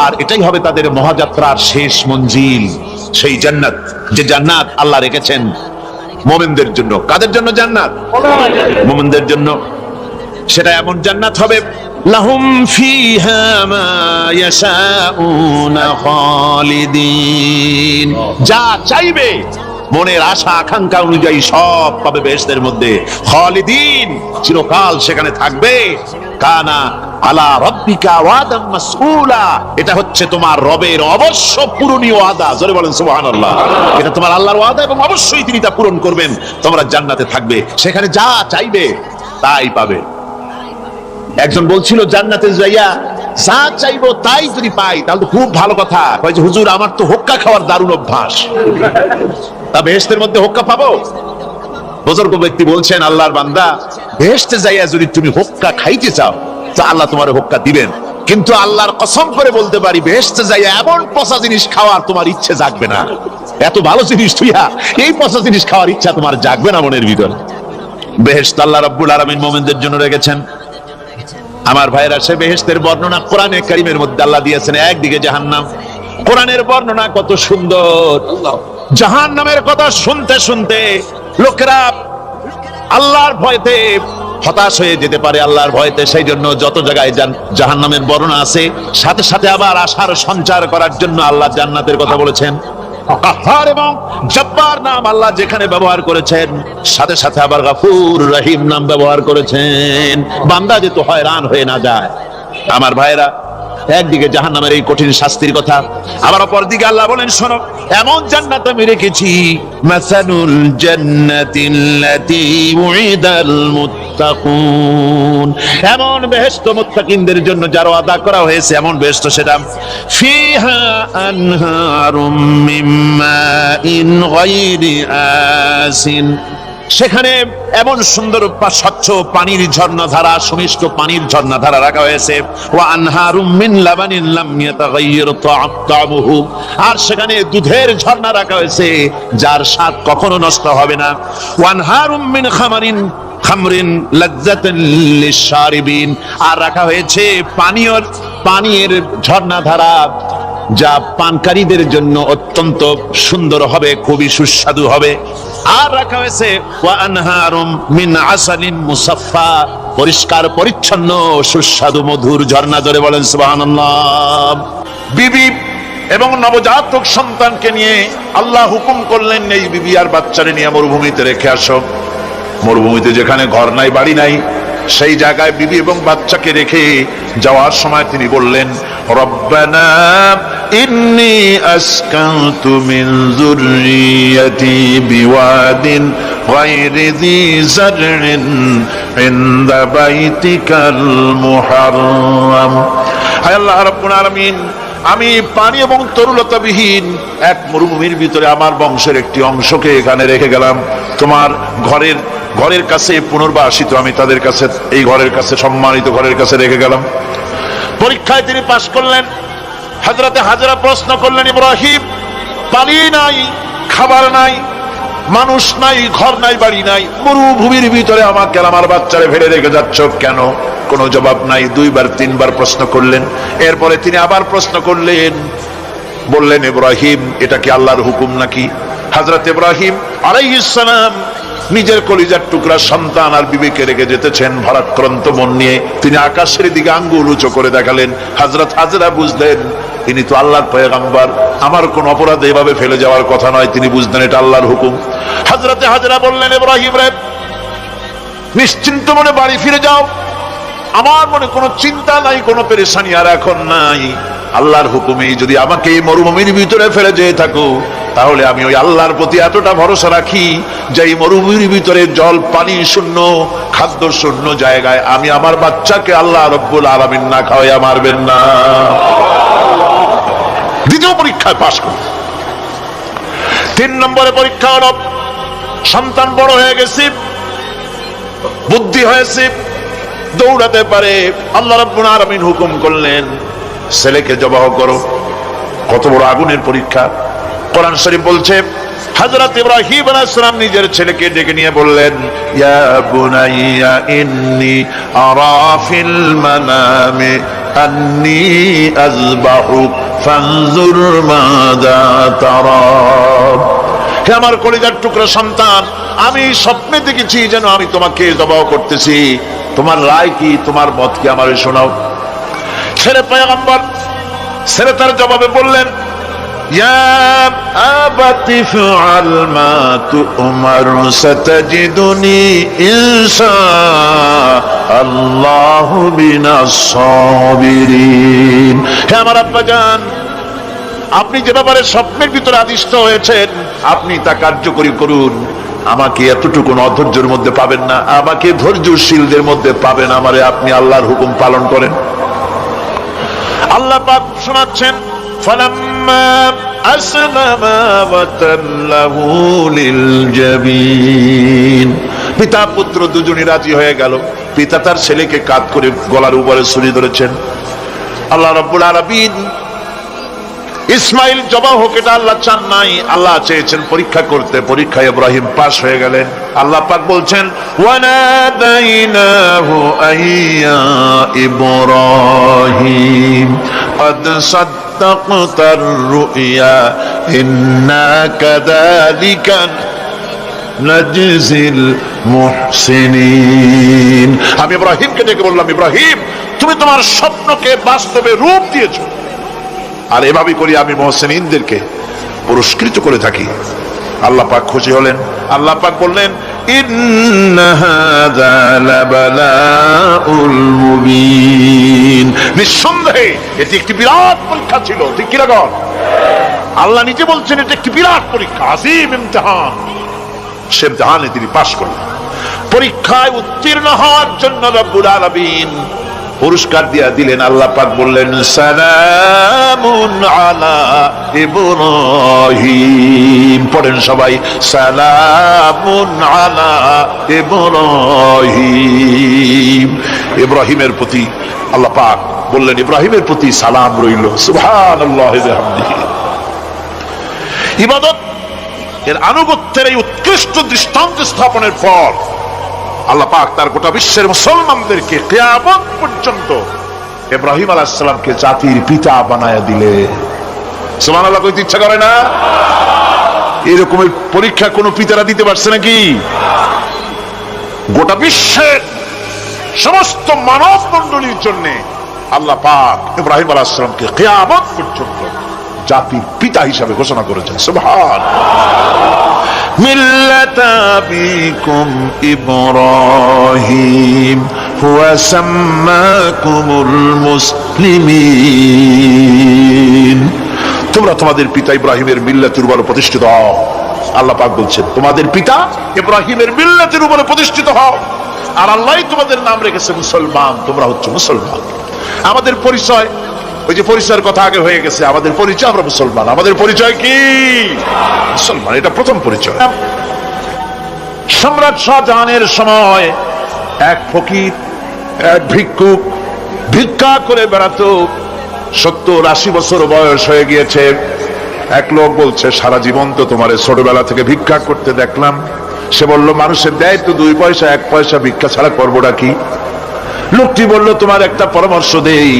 আর এটাই হবে তাদের মহাযাত্রার শেষ মঞ্জিল। সেই জান্নাত, যে জান্নাত আল্লাহ রেখেছেন মুমিনদের জন্য। কাদের জন্য জান্নাত? মুমিনদের জন্য। সেটা এমন জান্নাত হবে, লাহুম ফিহা মা ইয়াশাউনা খালিদিন, যা চাইবে মনের আশা আকাঙ্ক্ষা অনুযায়ী সব পাবে বেহেশতের মধ্যে। খালিদিন, চিরকাল সেখানে থাকবে। কানা আলা রাব্বিকা ওয়াদাম মাসউলা, এটা হচ্ছে তোমার রবের অবশ্য পূরণীয় ওয়াদা। জোরে বলেন সুবহানাল্লাহ। এটা তোমার আল্লাহর ওয়াদা এবং অবশ্যই তিনি তা পূরণ করবেন। তোমরা জান্নাতে থাকবে, সেখানে যা চাইবে তাই পাবে। একজন বলছিল জান্নাতে যাইয়া যা চাইবো তাই যদি পাই তাহলে তো খুব ভালো কথা। কয় যে হুজুর আমার তো হোক্কা খাওয়ার দারুণ অভ্যাস, তা বেহেশতের মধ্যে হোক্কা পাবো? বুজুর্গ ব্যক্তি বলছেন, আল্লাহর বান্দা, বেহেশতে যাইয়া যদি তুমি হোক্কা খাইতে চাও তো আল্লাহ তোমার হোক্কা দিবেন, কিন্তু আল্লাহর কসম করে বলতে পারি বেহেশতে যাইয়া এমন পচা জিনিস খাওয়ার তোমার ইচ্ছে জাগবে না। এত ভালো জিনিস তুইয়া এই পচা জিনিস খাওয়ার ইচ্ছা তোমার জাগবে না মনের ভিতর। বেহেশত আল্লাহ রাব্বুল আলামিন মুমিনদের জন্য রেখেছেন। আমার ভাইরা, সে বেহেশতের বর্ণনা কোরআনে কারীমের মধ্যে আল্লাহ দিয়েছেন। একদিকে জাহান্নাম, কোরআনের বর্ণনা কত সুন্দর। জাহান্নামের কথা শুনতে শুনতে লোকেরা আল্লাহর ভয়তে হতাশ হয়ে যেতে পারে, আল্লাহর ভয়তে। সেই জন্য যত জায়গায় জাহান্নামের বর্ণনা আছে, সাথে সাথে আবার আশার সঞ্চার করার জন্য আল্লাহ জান্নাতের কথা বলেছেন। কাহ্হার এবং জব্বার নাম আল্লাহ যেখানে ব্যবহার করেছেন, সাথে সাথে আবার গফুর রহিম নাম ব্যবহার করেছেন, বান্দা যেন হয়রান হয়ে না যায়। আমার ভাইরা, একদিকে জাহান্নামের এই কঠিন শাস্তির কথা, আবার অপরদিকে আল্লাহ বলেন শোনো, এমন জান্নাত আমি রেখেছি, মাসালুল জান্নাতিল্লাতী উইদাল মুত্তাকুন, এমন বেহেশত মুত্তাকিনদের জন্য যার ওয়াদা করা হয়েছে, এমন বেহেশত সেটা, ফিহা আনহারুম মিন মাইন গায়রি আসিন, সেখানে এমন সুন্দর স্বচ্ছ পানির ঝর্ণাধারা, সুমিষ্ট পানির ঝর্ণাধারা রাখা হয়েছে, ওয়া আনহারুম মিন লাবানিন লাম ইয়াতাগায়্যার তা'আমুহু, আর সেখানে দুধের ঝর্ণা রাখা হয়েছে যার স্বাদ কখনো নষ্ট হবে না, ওয়া আনহারুম মিন খামরিন লাযযাতান লিশ-শারিবিন, আর রাখা হয়েছে পানীয়ের ঝর্ণাধারা যা পানকারীদের জন্য অত্যন্ত সুন্দর হবে, খুবই সুস্বাদু হবে, আর রাখা হয়েছে ওয়া আনহারুম মিন আসালিন মুসাফফা, পরিষ্কার পরিচ্ছন্ন সুস্বাদু মধুর ঝর্ণা। ধরে বলেন সুবহানাল্লাহ। বিবি এবং নবজাতক সন্তানকে নিয়ে আল্লাহ হুকুম করলেন, এই বিবি আর বাচ্চারে নিয়ে মরুভূমিতে রেখে আসো। মরুভূমিতে যেখানে ঘর নাই, বাড়ি নাই, সেই জায়গায় বিবি এবং বাচ্চাকে রেখে যাওয়ার সময় তিনি বললেন, রব্বানা ইন্নী আসকানতু মিন যুররিয়্যাতি বিওয়াদিন গায়রি যী যারইন ইনদা বাইতিকাল মুহাররাম। হে আল্লাহ রাব্বুল আলামিন, আমি পানি এবং তরুলতাবিহীন এক মরুভূমির ভিতরে আমার বংশের একটি অংশকে এখানে রেখে গেলাম, তোমার ঘরের কাছে পুনর্বাসিত, আমি তাদের কাছে, এই ঘরের কাছে, সম্মানিত ঘরের কাছে রেখে গেলাম। পরীক্ষায় তিনি পাশ করলেন। হযরতে হাজরা প্রশ্ন করলেন, ইব্রাহিম, পানি নাই, খাবার নাই, মানুষ নাই, ঘর নাই, বাড়ি নাই, মরুভূমির ভিতরে আমাকে আমার বাচ্চারে ফেলে রেখে যাচ্ছ কেন? কোনো জবাব নাই। দুইবার তিনবার প্রশ্ন করলেন। এরপরে তিনি আবার প্রশ্ন করলেন, বললেন, ইব্রাহিম, এটা কি আল্লাহর হুকুম নাকি? হযরত ইব্রাহিম আলাইহিস সালাম নিজের কলিজার টুকরা সন্তান আর বিবিকে রেখে যেতেছেন ভারাক্রান্ত মন নিয়ে। তিনি আকাশের দিকে আঙ্গুল উঁচু করে দেখালেন। হযরত হাজরা বুঝলেন ইনি তো আল্লাহর পয়গম্বর, আমার কোন অপরাধ এভাবে ফেলে যাওয়ার কথা নয়। তিনি বুঝলেন এটা আল্লাহর হুকুম। হযরত হাজরা বললেন, ইব্রাহিম রে, নিশ্চিন্ত মনে বাড়ি ফিরে যাও, আমার মনে কোনো চিন্তা নাই, কোনো পেরেশানি আর এখন নাই। আল্লাহর হুকুমেই যদি আমাকে এই মরুভূমির ভিতরে ফেলে যেয়ে থাকো, তাহলে আমি ওই আল্লাহর প্রতি এতটা ভরসা রাখি যে এই মরুভূমির ভিতরে জল পানি শূন্য, খাদ্য শূন্য জায়গায় আমি আমার বাচ্চাকে আল্লাহ রব্বুল আলামিন না খাওয়াইয়া মারবেন না। দ্বিতীয় পরীক্ষায় পাশ করল। 3 নম্বরে পরীক্ষা হল, সন্তান বড় হয়ে গেছে, বুদ্ধি হয়েছে, দৌড়াতে পারে। আল্লাহ রাব্বুল আলামিন হুকুম করলেন, ছেলেকে জবাহ করো। কত বড় আগুনের পরীক্ষা! কোরআন শরীফ বলছে, হযরত ইব্রাহিম আলাইহিস সালাম নিজের ছেলেকে ডেকে নিয়ে বললেন, ইয়া বুনাইয়া ইন্নী আরা ফিল মানামি আন্নী আযবাহুক ফানজুর মাযা তারা। হে আমার কলিজার টুকরা সন্তান, আমি স্বপ্নে দেখেছি যেন আমি তোমাকে জবাহ করতেছি, তোমার রায় কি, তোমার মত কি, আমারে শোনাও। ছেলে পয়গম্বর, ছেলে তার জবাবে বললেন, ইয়া আবাতি ফাআল মা তু'মার সাতাজিদুনি ইনশাআল্লাহু মিনাস সাবিরিন। হে আমার আব্বাজান, আপনি যে ব্যাপারে স্বপ্নের ভিতরে আদিষ্ট হয়েছেন, আপনি তা কার্যকরী করুন। আমাকে এতটুকু অধৈর্যের মধ্যে পাবেন না, আমাকে ধৈর্যশীলদের মধ্যে পাবেন। আমারে আপনি আল্লাহর হুকুম পালন করেন। আল্লাহ পাক শোনাচ্ছেন, ফালাম্মা আসলামা ওয়া তাল্লাহু লিল জাবিন। পিতা পুত্র দুজনই রাজি হয়ে গেল। পিতা তার ছেলেকে কাঁধ করে গলার উপরে ছুরি ধরেছেন। আল্লাহ রাব্বুল আলামিন ইসমাইল জবাহ হোক, এটা আল্লাহ চান নাই, আল্লাহ চেয়েছেন পরীক্ষা করতে। পরীক্ষায় ইব্রাহিম পাশ হয়ে গেলেন। আল্লাহ পাক বলছেন, ওয়ানাদাইনাহু আইয়া ইব্রাহিম قد صدقت الرؤيا إنا كذلك نجزي المحسنين। আমি ইব্রাহিমকে ডেকে বললাম, ইব্রাহিম, তুমি তোমার স্বপ্নকে বাস্তবে রূপ দিয়েছো, আর এভাবে করি আমি মুহসিনদেরকে পুরস্কৃত করে থাকি। আল্লাহ পাক খুশি হলেন। আল্লাহ পাক বললেন, ইন্না হাযা লাবালাউল মুবিন। নিঃসন্দেহে এটি একটি বিরাট পরীক্ষা ছিল, ঠিক কি না? আল্লাহ নিজে বলছেন এটা একটি বিরাট পরীক্ষা, আযীম ইমতিহান। সে ইমতিহানে তিনি পাশ করলেন। পরীক্ষায় উত্তীর্ণ হওয়ার জন্য রব্বুল আলামিন পুরস্কার দিয়া দিলেন। আল্লাহ পাক বললেন সালামুন আলা ইব্রাহিম। পড়েন সবাই, সালামুন আলা ইব্রাহিম। ইব্রাহিমের প্রতি আল্লাহ পাক বললেন ইব্রাহিমের প্রতি সালাম রইল। সুবহানাল্লাহি ওয়া বিহামদিহি। ইবাদত এর আনুগত্যের এই উৎকৃষ্ট দৃষ্টান্ত স্থাপনের পর আল্লাহ পাক তার গোটা বিশ্বের মুসলমানদেরকে কিয়ামত পর্যন্ত ইব্রাহিম আলাইহিস সালামকে জাতির পিতা বানায়া দিলে। সুবহানাল্লাহ, কইতে ইচ্ছা করে না? এরকম পরীক্ষা কোন পিতারা দিতে পারছে নাকি? গোটা বিশ্বের সমস্ত মানব মণ্ডলীর জন্য আল্লাহ পাক ইব্রাহিম আলাইহিস সালামকে কিয়ামত পর্যন্ত জাতির পিতা হিসাবে ঘোষণা করেছেন। সুবহানাল্লাহ। মিল্লাতা আবিকুম ইব্রাহিম হুয়া সাম্মাকুমুল মুসলিমিন। তোমরা তোমাদের পিতা ইব্রাহিমের মিল্লাতের উপর প্রতিষ্ঠিত হও। আল্লাহ পাক বলছেন তোমাদের পিতা ইব্রাহিমের মিল্লাতের উপর প্রতিষ্ঠিত হও, আর আল্লাহই তোমাদের নাম রেখেছে মুসলমান। তোমরা হচ্ছে মুসলমান। আমাদের পরিচয়, ওই যে পরিচয়ের কথা আগে হয়ে গেছে, আমাদের পরিচয় আমরা মুসলমান। আমাদের পরিচয় কি? মুসলমান। এটা প্রথম পরিচয়। সম্রাট শাহজাহানের সময় এক ফকির, এক ভিক্ষুক ভিক্ষা করে বেড়াতো। 70-80 বছর বয়স হয়ে গিয়েছে। এক লোক বলছে সারা জীবন তো তোমার ছোটবেলা থেকে ভিক্ষা করতে দেখলাম। সে বলল মানুষের দেয় তো 2 পয়সা 1 পয়সা, ভিক্ষা ছাড়া করবোটা কি? লোকটি বলল তোমার একটা পরামর্শ দেই,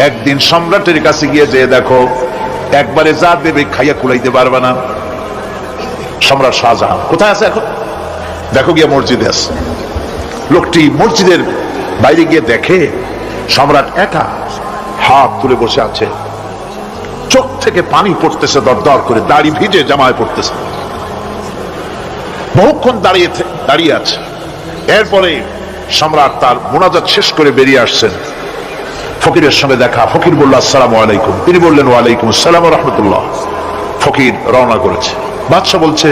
একদিন সম্রাটের কাছে গিয়ে যে দেখো একবারে যা দেবে খাইয়া কুলাইতে পারবে না। সম্রাট শাহজাহান কোথায় আছে এখন? দেখো গিয়ে মসজিদে আছে। লোকটি মসজিদের বাইরে গিয়ে দেখে সম্রাট একা হাত তুলে বসে আছে, চোখ থেকে পানি পড়তেছে দরদর করে, দাড়ি ভিজে জামায় পড়তেছে, বহুক্ষণ দাঁড়িয়ে আছে। এরপরে সম্রাট তার মুনাজাত শেষ করে বেরিয়ে আসছেন। ফকিরের সঙ্গে দেখা। ফকির বলল আসসালামু আলাইকুম। তিনি বললেন ওয়ালাইকুম আসসালাম ওয়া রাহমাতুল্লাহ। ফকির রওনা করেছে। বাদশা বলছে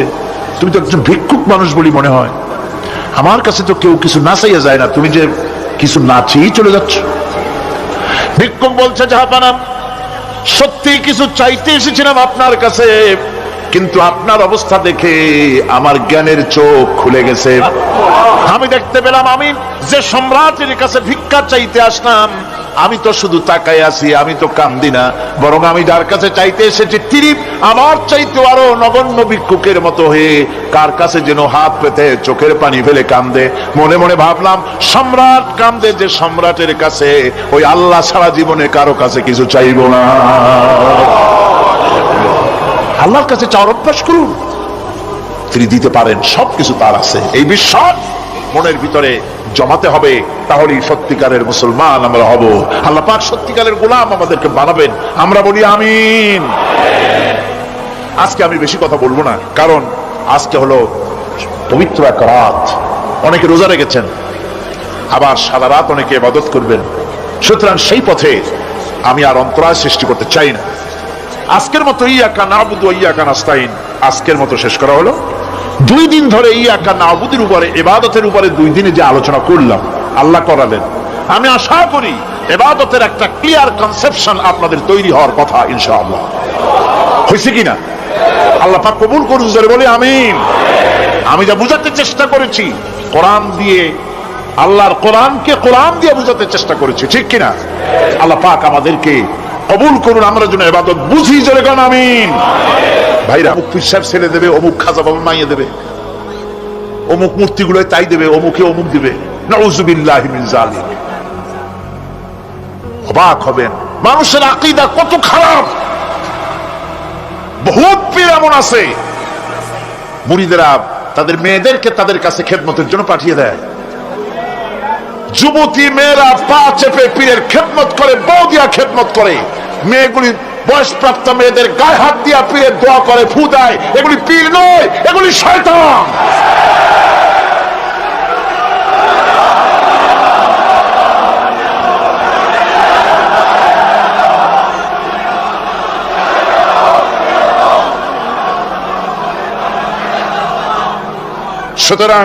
তুমি তো একজন ভিক্ষুক মানুষ বলি মনে হয়, আমার কাছে তো কেউ কিছু না চাইয়া যায় না, তুমি যে কিছু না চেয়েই চলে যাচ্ছ। ভিক্ষুক বলছে জাহাপানা, সত্যি কিছু চাইতে এসেছিলাম আপনার কাছে, কিন্তু আপনার অবস্থা দেখে আমার জ্ঞানের চোখ খুলে গেছে। আমি দেখতে পেলাম আমি যে সম্রাটের কাছে ভিক্ষা চাইতে আসলাম, আমি তো শুধু তাকাই আছি, আমি তো কান্দি না, বরং আমি যার কাছে চাইতে এসেছি তিনি আমার চাইতে আরো নগণ্য ভিক্ষুকের মতো হয়ে কার কাছে যেন হাত পেতে চোখের পানি ফেলে কান্দে। মনে মনে ভাবলাম সম্রাট কান্দে যে সম্রাটের কাছে, ওই আল্লাহ সারা জীবনে কারো কাছে কিছু চাইব না। আল্লাহর কাছে চাওয়ার অভ্যাস করুন, তিনি দিতে পারেন, সবকিছু তার আছে। এই বিশ্বাস মনের ভিতরে জমাতে হবে, তাহলেই সত্যিকারের মুসলমান আমরা হব। আল্লাহ পাক সত্যিকারের গোলাম আমাদেরকে বানাবেন। আমরা বলি আমিন। আজকে আমি বেশি কথা বলবো না, কারণ আজকে হলো পবিত্র এক রাত। অনেকে রোজা রেখেছেন, আবার সারা রাত অনেকে ইবাদত করবেন। সুতরাং সেই পথে আমি আর অন্তরায় সৃষ্টি করতে চাই না। আজকের মতো ইয়াকা নাবুদু ওয়া ইয়াকা নাস্তাইন আজকের মতো শেষ করা হলো। 2 দিন ধরে ইয়াকা নাবুদের উপরে, ইবাদতের উপরে 2 দিনে যে আলোচনা করলাম আল্লাহ করালেন। আমি আশা করি ইবাদতের একটা ক্লিয়ার কনসেপশন আপনাদের তৈরি হওয়ার কথা ইনশাআল্লাহ। হয়েছে কিনা? আল্লাহ পাক কবুল করুন, জোরে বলি আমিন। আমি যা বুঝাতে চেষ্টা করেছি কোরআন দিয়ে, আল্লাহর কোরআনকে কোরআন দিয়ে বুঝাতে চেষ্টা করেছি, ঠিক কিনা? আল্লাহ পাক আমাদেরকে কবুল করুন, আমরা যেন ইবাদত বুঝি, জোরে বলেন আমিন। ভাইরা, অমুক পীর সাহেব ছেলে দেবে, অমুক খাজা বাবা মাইয়ে দেবে, অমুক মূর্তিগুলো তাই দেবে, অমুকে অমুক দেবে, নাউযুবিল্লাহি মিন যালিক। অবাক হবেন মানুষের আকীদা কত খারাপ। বহুত পীর এমন আছে মুরিদেরা তাদের মেয়েদেরকে তাদের কাছে খেদমতের জন্য পাঠিয়ে দেয়। যুবতী মেয়েরা পা চেপে পীরের খেদমত করে, বউ দিয়া খেদমত করে। মেয়েগুলি বয়সপ্রাপ্ত মেয়েদের গায়ে হাত দিয়া পীরের দোয়া করে, ফু দেয়। এগুলি পীর নয়, এগুলি শয়তান। সুতরাং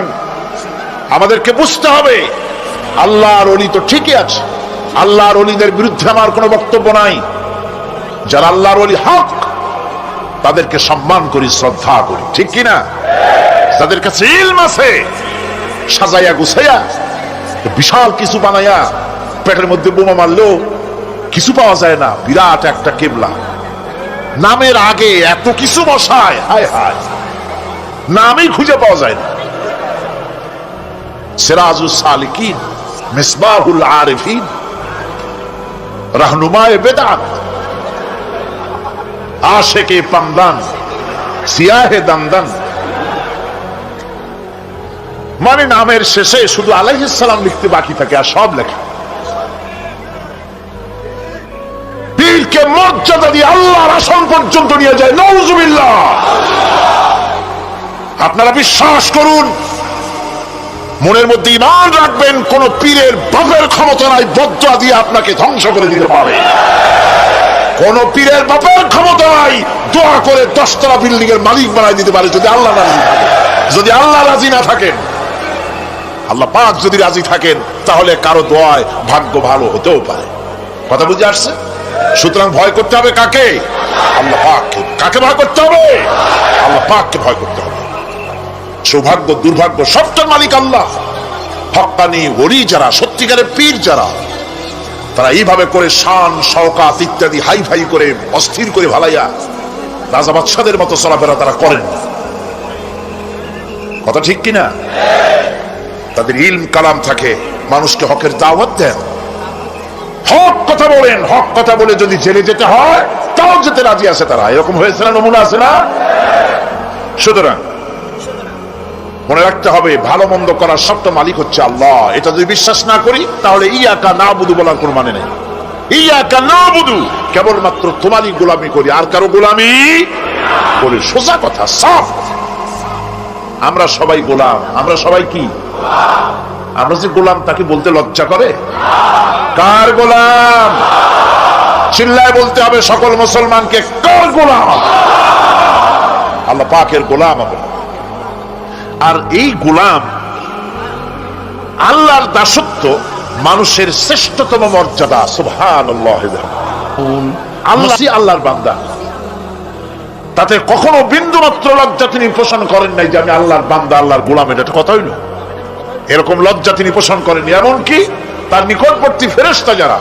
আমাদেরকে বুঝতে হবে আল্লাহর ওলি তো ঠিকই আছে, আল্লাহর ওলিদের বিরুদ্ধে আমার কোনো বক্তব্য নাই। যারা আল্লাহর ওলি হক তাদেরকে সম্মান করি, শ্রদ্ধা করি, ঠিক কিনা? তাদের কাছে ইলম আছে, সাজাইয়া গুছাইয়া বিশাল কিছু বানাইয়া পেটের মধ্যে বোমা মারলেও কিছু পাওয়া যায় না, বিরাট একটা কেবলা। নামের আগে এত কিছু বসায়, হায় হায়, নামই খুঁজে পাওয়া যায় না। সিরাজুস সালিকিন, মিসবাহুল আরিফিন, রাহনুমায়ে বেদাত, আশিকে পামদান, সিয়াহে দামদান। মানে নামের শেষে শুধু আলাইহিস সালাম লিখতে বাকি থাকে, আর সব লেখা। পীরকে মর্যাদা দিয়ে আল্লাহর আসন পর্যন্ত নিয়ে যায়, নাউজুবিল্লাহ। আপনারা বিশ্বাস করুন, মনের মধ্যে ঈমান রাখবেন, কোন পীরের বাপের ক্ষমতা নাই বদদুয়া দিয়ে আপনাকে ধ্বংস করে দিতে পারে। কোন পীরের বাপের ক্ষমতা নাই দোয়া করে 10 তলা বিল্ডিং এর মালিক বানাই দিতে পারে, যদি আল্লাহ রাজি থাকেন। যদি আল্লাহ রাজি না থাকেন, আল্লাহ পাক যদি রাজি থাকেন, তাহলে কারো দোয়ায় ভাগ্য ভালো হতেও পারে। কথা বুঝে আসছে? সুতরাং ভয় করতে হবে কাকে? আল্লাহ পাককে। কাকে ভয় করতে হবে? আল্লাহ পাককে ভয় করতে হবে। সৌভাগ্য দুর্ভাগ্য সবটার মালিক আল্লাহ। হক্কানি ওলি যারা, সত্যিকারের পীর যারা, তারা এইভাবে করে শান শওকাত ইত্যাদি হাই ফাই করে অস্থির করে ভালাইয়া রাজা বাদশাদের মতো চলাফেরা তারা করেন না। কথা ঠিক কিনা? তাদের ইলম কালাম থাকে, মানুষকে হকের দাওয়াত দেন, হক কথা বলেন। হক কথা বলে যদি জেলে যেতে হয় তাও যেতে রাজি আছে তারা। এরকম হয়েছে না, নমুনা আছে না? সুতরাং মনে রাখতে হবে, ভালো মন্দ করার সবটা মালিক হচ্ছে আল্লাহ। এটা যদি বিশ্বাস না করি, তাহলে ইয়াকা নাবুদু বলার কোনো মানে নেই। ইয়াকা নাবুদু, কেবলমাত্র তোমারই গোলামি করি, আর কারো গোলামি করি। সোজা কথা, সব। আমরা সবাই গোলাম। আমরা সবাই কি? আমরা যে গোলাম, তাকে বলতে লজ্জা করে? কার গোলাম? চিল্লায় বলতে হবে সকল মুসলমানকে, কার গোলাম? আল্লাহ পাকের গোলাম আমরা। আর এই গোলাম, আল্লাহর দাসত্ব মানুষের শ্রেষ্ঠতম মর্যাদা। সুবহানাল্লাহ। আল্লাহ আল্লাহর বান্দা, তাতে কখনো বিন্দু মাত্র লজ্জা তিনি পোষণ করেন নাই যে আমি আল্লাহর বান্দা, আল্লাহর গোলাম। এটা কথা হইল? এরকম লজ্জা তিনি পোষণ করেন। এমনকি তার নিকটবর্তী ফেরেশতা যারা,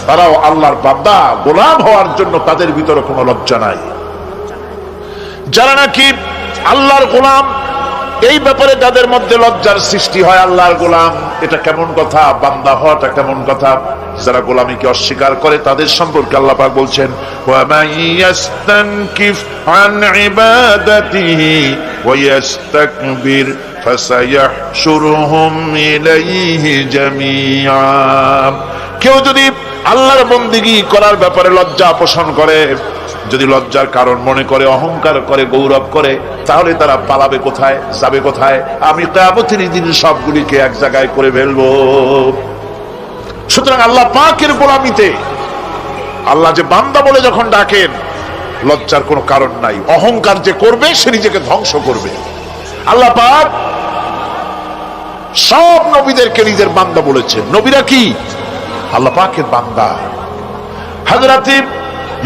তারাও আল্লাহর বান্দা গোলাম হওয়ার জন্য তাদের ভিতরে কোনো লজ্জা নাই। যারা নাকি আল্লাহর গোলাম, এই ব্যাপারে যাদের মধ্যে লজ্জার সৃষ্টি হয়, আল্লাহর গোলাম এটা কেমন কথা, বান্দা হওয়াটা কেমন কথা, যারা গোলামীকে অস্বীকার করে তাদের সম্পর্কে আল্লাহ পাক বলছেন, ওয়া মাইয়াস্তানকিফ আন ইবাদাতিহি ওয়া ইস্তাকবির ফাসায়াহশুরুহুম ইলাইহি জামিআ। কেউ যদি আল্লাহর বন্দেগী করার ব্যাপারে লজ্জা পোষণ করে, যদি লজ্জার কারণ মনে করে, অহংকার করে, গৌরব করে, তাহলে তারা পালাবে কোথায়, যাবে কোথায়? আমি কিয়ামতের দিন সবগুলিকে এক জায়গায় করে ফেলবো। সুতরাং আল্লাহ পাকের গোলামিতে আল্লাহ যে বান্দা বলে যখন ডাকেন, লজ্জার কোনো কারণ নাই। অহংকার যে করবে সে নিজেকে ধ্বংস করবে। আল্লাহ পাক সব নবীদেরকে নিজের বান্দা বলেছেন। নবীরা কি? আল্লাহ পাকের বান্দা। হযরত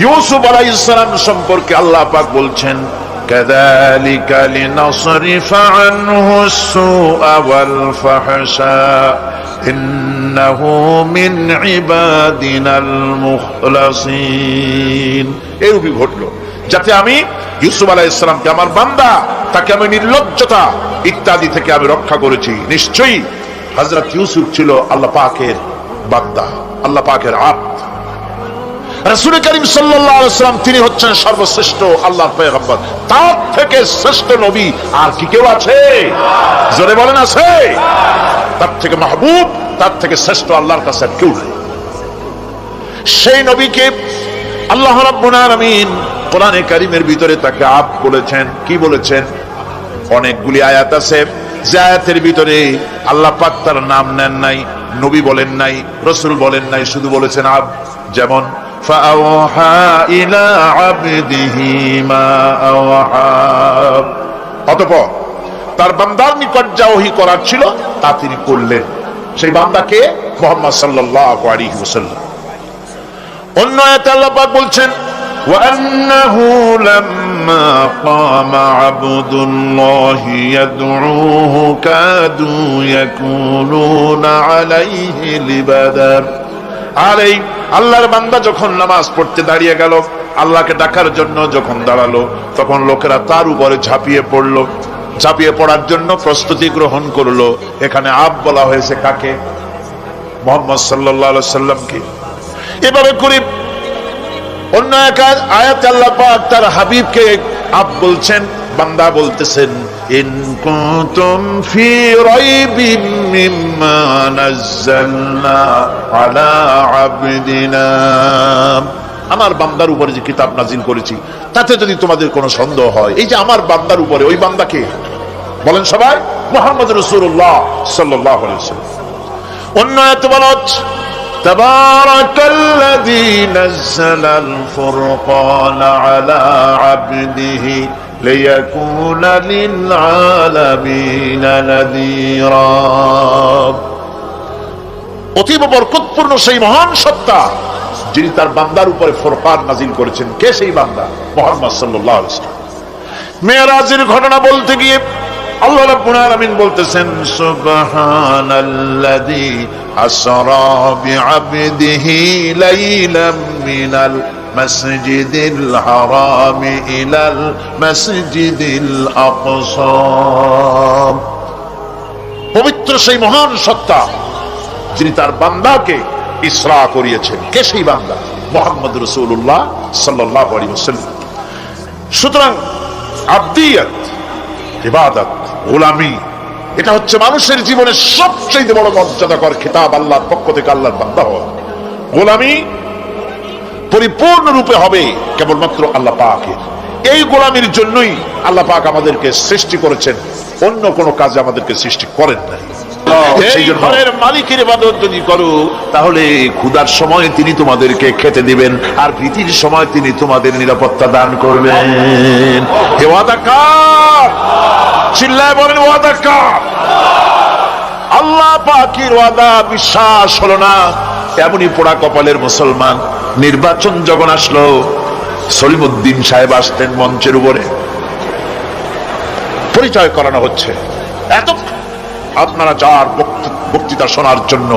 ইউসুফ আলাইহিস সালাম সম্পর্কে আল্লাহ পাক বলছেন, কাযালিকা লিনাসরিফা আনহু আস-সুআ ওয়াল ফাহশা ইন্নাহু মিন ইবাদিনাল মুখলাসিন। এরূপই ঘটলো যাতে আমি ইউসুফ আলাইহিস সালামকে, আমার বান্দা, তাকে আমি নির্লজ্জতা ইত্যাদি থেকে আমি রক্ষা করেছি। নিশ্চয়ই হযরত ইউসুফ ছিল আল্লাহ পাকের বান্দা, আল্লাহ পাকের আব্দ। রাসূল করিম সাল্লাল্লাহু আলাইহি ওয়াসাল্লাম তিনি হচ্ছেন সর্বশ্রেষ্ঠ আল্লাহর পয়গম্বর। তার থেকে শ্রেষ্ঠ নবী আর কি কেউ আছে? জোরে বলেন, আছে? তার থেকে মাহবুব, তার থেকে শ্রেষ্ঠ আল্লাহর কাছে কেউ নেই। সেই নবীকে আল্লাহ রাব্বুল আলামিন কোরআনে কারীমের ভিতরে তাকে আব্দ বলেছেন। কি বলেছেন? অনেকগুলি আয়াত আছে যে আয়াতের ভিতরে আল্লাহ পাক তার নাম নেন নাই, নবী বলেন নাই, রাসূল বলেন নাই, শুধু বলেছেন আব্দ। যেমন ফাআওহা ইলা আবদিহি মা আওহা। অতঃপর তার বান্দার নিকট যা ওহী করার ছিল তা তিনি করলেন। সেই বান্দাকে মুহাম্মদ সাল্লাল্লাহু আলাইহি ওয়াসাল্লাম। অন্য আয়াতে আল্লাহ পাক বলছেন وأنه لما قام عبد الله يدعوه كادوا يكونون عليه لبدا عليه আল্লাহর বান্দা যখন নামাজ পড়তে দাঁড়িয়ে গেল, আল্লাহকে ডাকার জন্য যখন দাঁড়ালো, তখন লোকেরা তার উপরে ঝাঁপিয়ে পড়লো। ঝাঁপিয়ে পড়ার জন্য প্রস্তুতি গ্রহণ করলো। এখানে আব বলা হয়েছে কাকে? মুহাম্মদ সাল্লাল্লাহু আলাইহি ওয়াসাল্লামকে। এভাবে করে অন্য এক আয়াতে আল্লাহ পাক তার হাবিবকে আব বলছেন, বান্দা বলতেছেন ইন কুনতুম ফি রাইবিম মিম্মা নাযালনা আলা আবদিনা, আমার বান্দার উপরে যে কিতাব নাজিল করেছি তাতে যদি তোমাদের কোনো সন্দেহ হয়। এই যে আমার বান্দার উপরে, ওই বান্দাকে বলেন সবাই, মুহাম্মদ রাসূলুল্লাহ সাল্লাল্লাহু আলাইহি ওয়াসাল্লাম। অন্য আয়াতে বলা হচ্ছে تبارك الذي نزل الفرقان على عبده ليكون للعالمين نذيرا। অতীব বরকতপূর্ণ সেই মহান সত্তা যিনি তার বান্দার উপরে ফুরকান নাজিল করেছেন। কে সেই বান্দা? মুহাম্মদ সাল্লাল্লাহু আলাইহি ওয়াসাল্লাম। মেরাজের ঘটনা বলতে গিয়ে আল্লাহ রাব্বুল আলামিন বলতেছেন সুবহানাল্লাযী আসরা বিআবদিহি লাইলাম মিনাল মাসজিদিল হারামি ইলাল মাসজিদিল আকসা। পবিত্র সেই মহান সত্তা যিনি তার বান্দাকে ইসরা করিয়েছেন। কে সেই বান্দা? মুহাম্মদ রাসূলুল্লাহ সাল্লাল্লাহু আলাইহি ওয়াসাল্লাম। সুতরাং আবদিয়াত, ইবাদত, গোলামি, এটা হচ্ছে মানুষের জীবনের সবচেয়ে বড় মর্যাদাকর খেতাব আল্লাহর পক্ষ থেকে আল্লাহর বান্দা হওয়া। গোলামি পরিপূর্ণ রূপে হবে কেবলমাত্র আল্লাহ পাকের। এই গোলামির জন্যই আল্লাহ পাক আমাদেরকে সৃষ্টি করেছেন, অন্য কোনো কাজে আমাদেরকে সৃষ্টি করেন নাই। সেই ঘরের মালিকের ইবাদত যদি করো তাহলে ক্ষুধার সময় তিনি তোমাদেরকে খেতে দিবেন, আর ভীতির সময় তিনি তোমাদের নিরাপত্তা দান করবেন। এ ওয়াদা কার? চিল্লায় বলেন ওয়াদা কার? আল্লাহ পাকের ওয়াদা বিশ্বাস হলো না, এমনই পোড়া কপালের মুসলমান। নির্বাচন যখন আসলো, সলিমউদ্দিন সাহেব আসতেন মঞ্চের উপরে, পরিচয় করানো হচ্ছে। এত আপনারা যার বক্তৃতা শোনার জন্য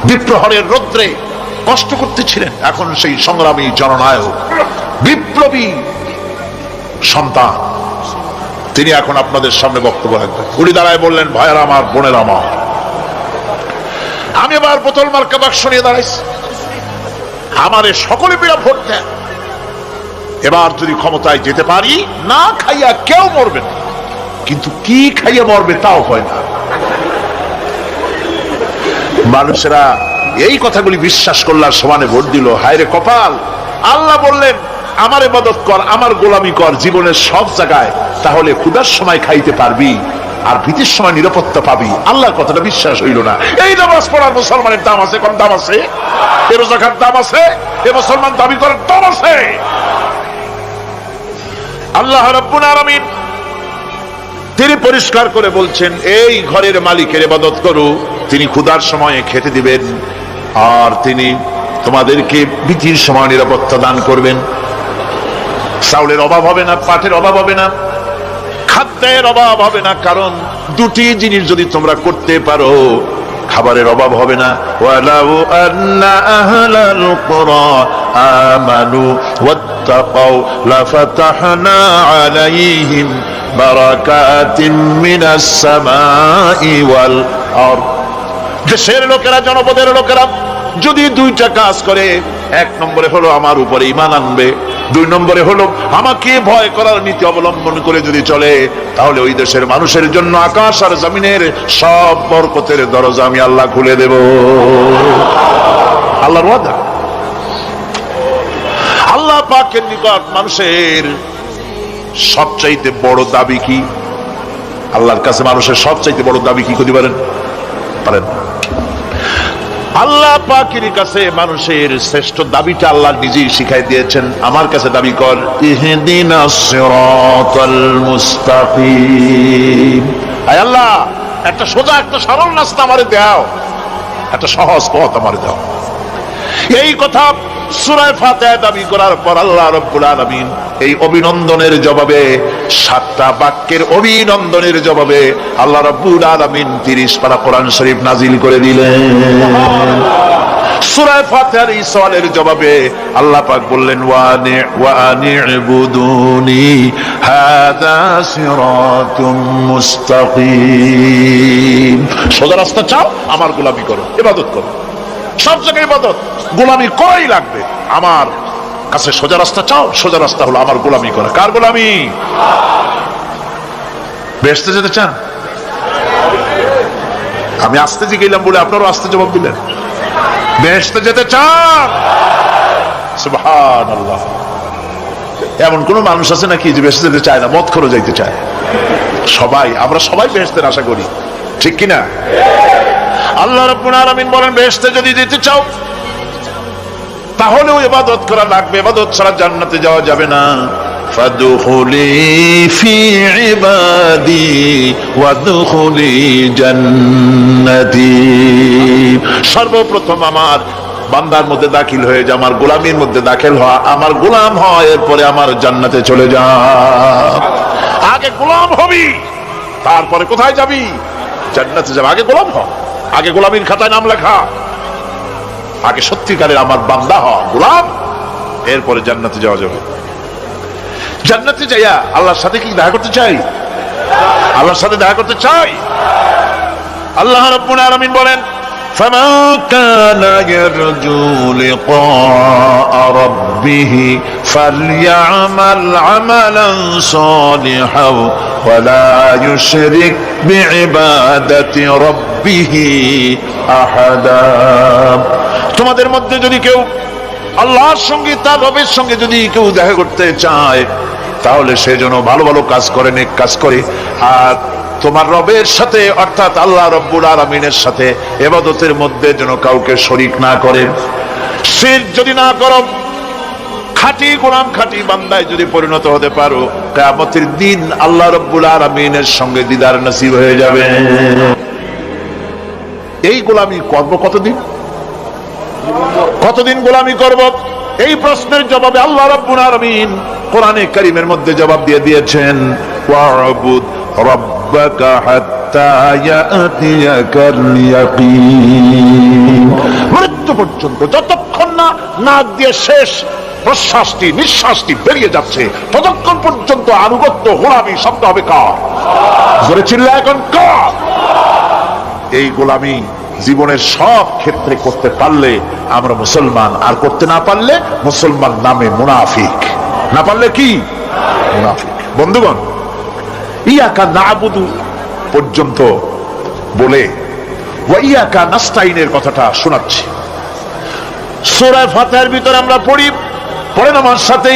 বিপ্রহরের রৌদ্রে কষ্ট করতেছিলেন, এখন সেই সংগ্রামী জননায়ক বিপ্লবী সন্তান তিনি এখন আপনাদের সামনে বক্তব্য রাখবেন। উনি দাঁড়ায় বললেন, ভাইয়েরা আমার, বোনেরা আমার, আমি এবার বোতল মার্কা বাক্স নিয়ে দাঁড়াইছি, আমারে সকলে মিলে ভোট দেন। এবার যদি ক্ষমতায় যেতে পারি, না খাইয়া কেউ মরবে না, কিন্তু কি খাইয়া মরবে তাও হয় না। মানুষেরা এই কথাগুলি বিশ্বাস করলার সমানে ভোট দিল। হায় রে কপাল! আল্লাহ বললেন, আমার ইবাদত কর, আমার গোলামি কর জীবনের সব জায়গায়, তাহলে ক্ষুধার সময় খাইতে পারবি আর ভীতির সময় নিরাপত্তা পাবি। আল্লাহর কথাটা বিশ্বাস হইল না। এই নামাজ পড়ার মুসলমানের দাম আছে, কোন দাম আছে? এ রোজা খাওয়ার দাম আছে, এ মুসলমান দাবি করার দাম আছে। আল্লাহ রাব্বুল আলামিন তিনি পরিষ্কার করে বলছেন, এই ঘরের মালিকের ইবাদত করো, তিনি ক্ষুধার সময়ে খেতে দিবেন, আর তিনি তোমাদেরকে ভীতির সময় নিরাপত্তা দান করবেন। চাউলের অভাব হবে না, পাটের অভাব হবে না, খাদ্যের অভাব হবে না, কারণ দুটি জিনিস যদি তোমরা করতে পারো, খাবারের অভাব হবে না। ওয়ালাউ আন্না আহলাল কুরা আমানু ওয়াত্তাকাউ লাফাতাহনা আলাইহিম বারাকাতিম মিনাস সামাই ওয়াল আরদ। দেশের লোকেরা, জনপদের লোকেরা যদি দুইটা কাজ করে, এক নম্বরে হলো আমার উপরে ঈমান আনবে, দুই নম্বরে হলো আমাকে ভয় করার নীতি অবলম্বন করে যদি চলে, তাহলে ওই দেশের মানুষের জন্য আকাশ আর জমিনের সব বরকতের দরজা আমি আল্লাহ খুলে দেব। আল্লাহর ওয়াদা। আল্লাহ পাকের নিকট মানুষের সবচাইতে বড় দাবি কি? আল্লাহর কাছে মানুষের সবচাইতে বড় দাবি কি করতে পারেন? আল্লাহ পাকের কাছে মানুষের শ্রেষ্ঠ দাবিটা আল্লাহ নিজেই শিখাই দিয়েছেন। আমার কাছে দাবি কর, ইহদিনাস সিরাতাল মুস্তাকিম, আয় আল্লাহ, একটা সোজা একটা সরল রাস্তা আমারে দাও, একটা সহজ পথ আমারে দাও। এই কথা সূরা ফাতিহা দাবি করার পর আল্লাহ রাব্বুল আলামিন এই অভিনন্দনের জবাবে, 7টা বাক্যের অভিনন্দনের জবাবে আল্লাহ রাব্বুল আলামিন 30 পারা কোরআন শরীফ নাজিল করে দিলেন। সূরা ফাতিহার এই সওয়ালের জবাবে আল্লাহ পাক বললেন, ওয়া আনি'বুদুনি হাযা সিরাতুম মুস্তাকিম। সোজা রাস্তা চাও, আমার গোলামি করো, ইবাদত করো। সব জায়গায় ইবাদত, গোলামি করাই লাগবে। আমার কাছে সোজা রাস্তা চাও, সোজা রাস্তা হলো আমার গোলামি করা। কার গোলামি? বেহেশতে যেতে চান? আমি আস্তে জিগাইলাম বলে আপনারাও আস্তে জবাব দিলেন। বেহেশতে যেতে চান? সুবহানাল্লাহ। এমন কোন মানুষ আছে নাকি যে বেহেশতে যেতে চায় না, মদ খোর যাইতে চায়? সবাই, আমরা সবাই বেহেশতের আশা করি, ঠিক কিনা? আল্লাহ রাব্বুল আলামিন বলেন, বেহেশতে যদি যেতে চাও তাহলেও ইবাদত করা লাগবে, ইবাদত ছাড়া জান্নাতে যাওয়া যাবে না। ফাদখুলি ফি ইবাদি ওয়াদখুলি জান্নাতি। সর্বপ্রথম আমার বান্দার মধ্যে দাখিল হয়ে যা, আমার গোলামির মধ্যে দাখিল হওয়া, আমার গোলাম হয়, এরপরে আমার জান্নাতে চলে যা। আগে গোলাম হবি, তারপরে কোথায় যাবি? জান্নাতে যাবে। আগে গোলাম হ, আগে গোলামির খাতায় নাম লেখা, আগে সত্যিকারের আমার বান্দা হ, গোলাম, এরপরে জান্নাতে যাওয়া যাবে। জান্নাতে যাইয়া আল্লাহর সাথে কি দেখা করতে চাই? আল্লাহর সাথে দেখা করতে চাই। আল্লাহ রাব্বুল আলামিন বলেন, فَمَنْ كَانَ يَرْجُو لِقَاءَ رَبِّهِ فَلْيَعْمَلْ عَمَلًا صَالِحًا وَلَا يُشْرِكْ بِعِبَادَةِ رَبِّهِ أَحَدًا। তোমাদের মধ্যে যদি কেউ আল্লাহর সঙ্গে, তার রবের সঙ্গে যদি কেউ দেখা করতে চায়, তাহলে সে যেন ভালো ভালো কাজ করে, নেক কাজ করে, আর তোমার রবের সাথে অর্থাৎ আল্লাহ রাব্বুল আলামিনের সাথে ইবাদতের মধ্যে যেন কাউকে শরীক না করে। শিরক যদি না করো, খাঁটি গোলাম, খাঁটি বান্দায় যদি পরিণত হতে পারো, কিয়ামতের দিন আল্লাহ রাব্বুল আলামিনের সঙ্গে দিদার নসিব হয়ে যাবে। এই গোলামি করব কতদিন? কতদিন গোলামি করব? এই প্রশ্নের জবাবে আল্লাহ রাব্বুল আলামিন কোরআনে কারীমের মধ্যে জবাব দিয়ে দিয়েছেন, ওয়া'বুদ রাব্বাকা হাত্তা ইয়াতিয়াকাল ইয়াকিন। মৃত্যু পর্যন্ত, যতক্ষণ না নাক দিয়ে শেষ প্রশ্বাসটি, নিঃশ্বাসটি বেরিয়ে যাচ্ছে, ততক্ষণ পর্যন্ত আনুগত্য, গোলামি শব্দ হবে কার? জোরে চিল্লা এখন কার? এই গোলামি জীবনের সব ক্ষেত্রে করতে পারলে আমরা মুসলমান, আর করতে না পারলে মুসলমান নামে মুনাফিক। না পারলে কি? মুনাফিক। বন্ধুগণ, ইয়াকা না'বুদু পর্যন্ত বলে ওয়া ইয়াকা নাস্তাইনের কথাটা শোনাচ্ছি। সূরা ফাতিহার ভিতরে আমরা পড়ি, পড়েন আমার সাথে,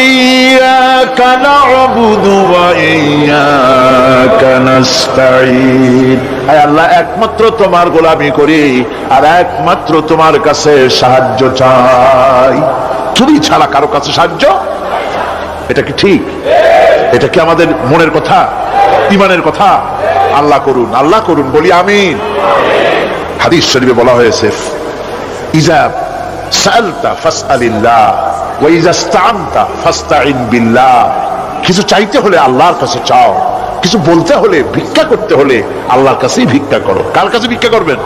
ইয়াকা না'বুদু ওয়া ইয়াকা নাস্তাইন। আয় আল্লাহ, একমাত্র তোমার গোলামি করি আর একমাত্র তোমার কাছে সাহায্য চাই। তুমি ছাড়া কারো কাছে সাহায্য? এটা কি ঠিক? এটা কি আমাদের মনের কথা, ঈমানের কথা? আল্লাহ করুন, আল্লাহ করুন, বলি আমিন। হাদিস শরীফে বলা হয়েছে, ইজা সাআলতা ফাসআলিল্লাহ ওয়া ইজা ইসতাআনতা ফাসতাইন বিল্লাহ। কিছু চাইতে হলে আল্লাহর কাছে চাও, কিছু বলতে হলে, ভিক্ষা করতে হলে আল্লাহর কাছেই ভিক্ষা করো। কার কাছে ভিক্ষা করবেন?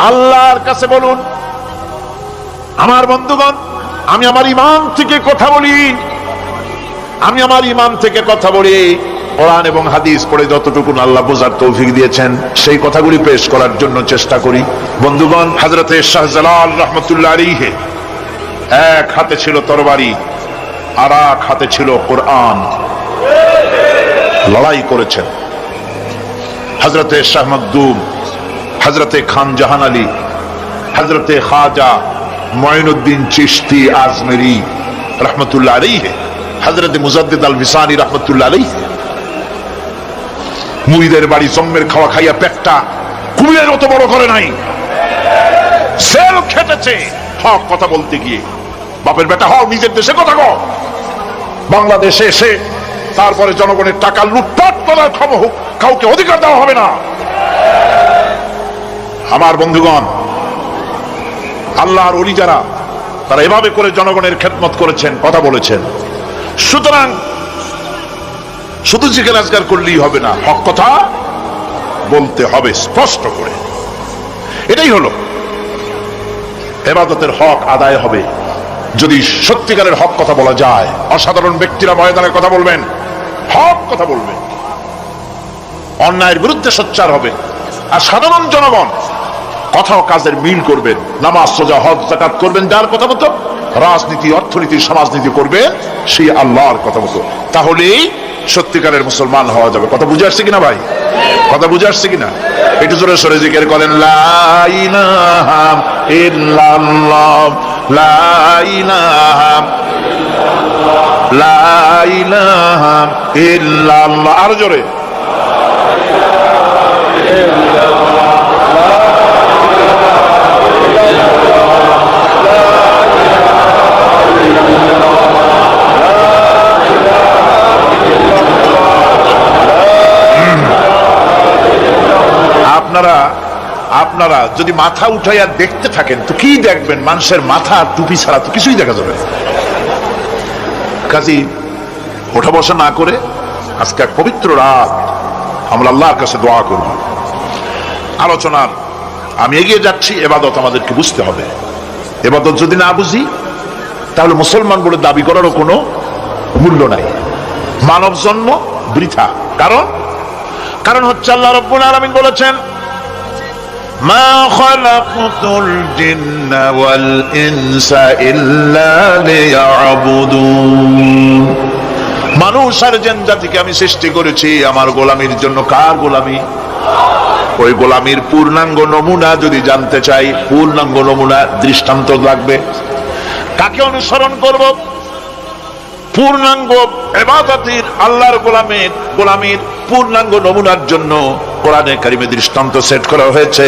আল্লাহর কাছে বলুন। আমার বন্ধুগণ, আমি আমার ঈমান থেকে কথা বলি, আমি আমার ঈমান থেকে কথা বলি। কোরআন এবং হাদিস পড়ে যতটুকু আল্লাহ বোঝার তৌফিক দিয়েছেন, সেই কথাগুলি পেশ করার জন্য চেষ্টা করি। বন্ধুগণ, হযরতে শাহজালাল রাহমাতুল্লাহ আলাইহি এক হাতে ছিল তরবারি, আর এক হাতে ছিল কোরআন। লড়াই করেছেন হযরতে শাহ মখদুম, হযরতে খান জাহান আলী, হযরতে খাজা মুঈনুদ্দিন চিশতি আজমেরি রাহমাতুল্লাহ আলাইহি, হযরতে মুজাদ্দিদ আল বিসানি রাহমাতুল্লাহ আলাইহি। মুরিদের বাড়ি জম্মের খাওয়া খাইয়া পেটটা কুমিরের মতো বড় করে নাই, সেল খেটেছে হক কথা বলতে গিয়ে। বাপের বেটা হও, নিজের দেশে কথা কও। বাংলাদেশে এসে তারপরে জনগণের টাকা লুটপাট করার কাউকে অধিকার দেওয়া হবে না। আমার বন্ধুগণ, আল্লাহর ওলি যারা, তারা এভাবে করে জনগণের খেদমত করেছেন, কথা বলেছেন। সুতরাং শুধু জিকির আজকার করলেই হবে না, হক কথা বলতে হবে স্পষ্ট করে। এটাই হলো ইবাদতের হক আদায় হবে যদি সত্যিকারের হক কথা বলা যায়। অসাধারণ ব্যক্তিরা ময়দানে কথা বলবেন, হক কথা বলবেন, অন্যায়ের বিরুদ্ধে সোচ্চার হবেন। আর সাধারণ জনগণ কথা ও কাজের মিল করবেন, নামাজ রোজা হজ যাকাত করবেন যার কথা মতো, রাজনীতি অর্থনীতি সমাজনীতি করবেন সেই আল্লাহর কথা মতো। তাহলেই সত্যিকারের মুসলমান হওয়া যাবে। কথা বুঝে আসছে কিনা ভাই? কথা বুঝে আসছে কিনা? একটু জোরে সরে জিকির করেন, লা ইলাহা ইল্লাল্লাহ, লা ইলাহা, লা ইলাহা ইল্লাল্লাহ। আরো জোরে, আপনারা যদি মাথা উঠাইয়া দেখতে থাকেন তো কি দেখবেন? মানুষের মাথা টুপি ছাড়া তো কিছুই দেখা যাবে। কাজী ওঠা বসা না করে আজকে এক পবিত্র রাত আমরা আল্লাহর কাছে দোয়া করব। আলোচনার আমি এগিয়ে যাচ্ছি। এবাদত আমাদেরকে বুঝতে হবে। এবাদত যদি না বুঝি তাহলে মুসলমান বলে দাবি করারও কোনো মূল্য নাই। মানব জন্ম বৃথা। কারণ হচ্ছে আল্লাহ রাব্বুল আলামিন বলেছেন, মা খালাকতুল জিন্না ওয়াল ইনসা ইল্লা লিয়াবুদুন। মানুষ আর জিন জাতিকে আমি সৃষ্টি করেছি আমার গোলামির জন্য। কার গোলামি? ওই গোলামির পূর্ণাঙ্গ নমুনা যদি জানতে চাই, পূর্ণাঙ্গ নমুনা দৃষ্টান্ত লাগবে। কাকে অনুসরণ করব? পূর্ণাঙ্গ ইবাদতের আল্লাহর গোলামির পূর্ণাঙ্গ নমুনার জন্য কোরআনে কারিমে দৃষ্টান্ত সেট করা হয়েছে।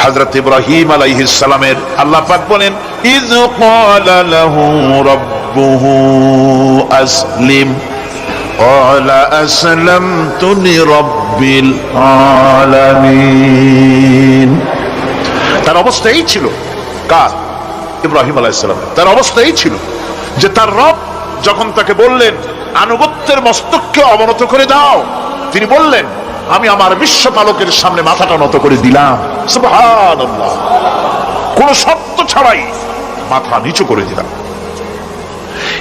হযরত ইব্রাহিম আলাইহিস সালামের আল্লাহ পাক বলেন, ইয ক্বালা লাহু রাব্বুহু আসলিম ক্বালা আসলামতু লিরাব্বিল আলামিন। তার অবস্থা এই ছিল। কার? ইব্রাহিম আলাইহিস সালাম। তার অবস্থা এই ছিল যে তার রব যখন তাকে বললেন আনুগত্যের মস্তককে অবনত করে দাও, তিনি বললেন আমি আমার বিশ্বপালকের সামনে মাথাটা নত করে দিলাম। সুবহানাল্লাহ। কোন শর্ত ছাড়াই মাথা নিচু করে দিলাম।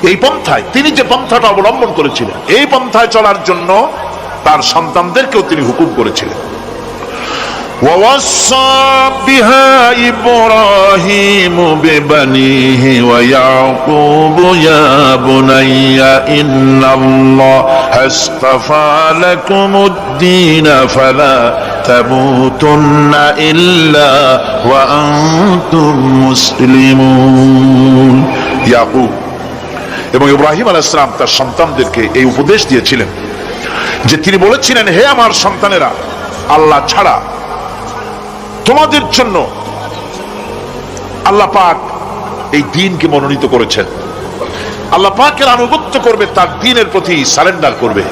এই পন্থায় তিনি যে পন্থাটা অবলম্বন করেছিলেন, এই পন্থায় চলার জন্য তার সন্তানদেরকেও তিনি হুকুম করেছিলেন। ووصى بها إبراهيم ببنيه ويعقوب يا بني إن الله اصطفى لكم الدين فلا تموتن إلا وأنتم مسلمون। ইয়াকুব এবং ইব্রাহিম আলাইহিস সালাম তার সন্তানদেরকে এই উপদেশ দিয়েছিলেন যে তিনি বলেছিলেন, হে আমার সন্তানেরা, আল্লাহ ছাড়া তোমাদের জন্য আল্লাহ পাক এই দ্বীনকে মনোনীত করেছেন। আল্লাহ পাকের আনুগত্য করবে, তার দ্বীনের প্রতি সারেন্ডার করবে।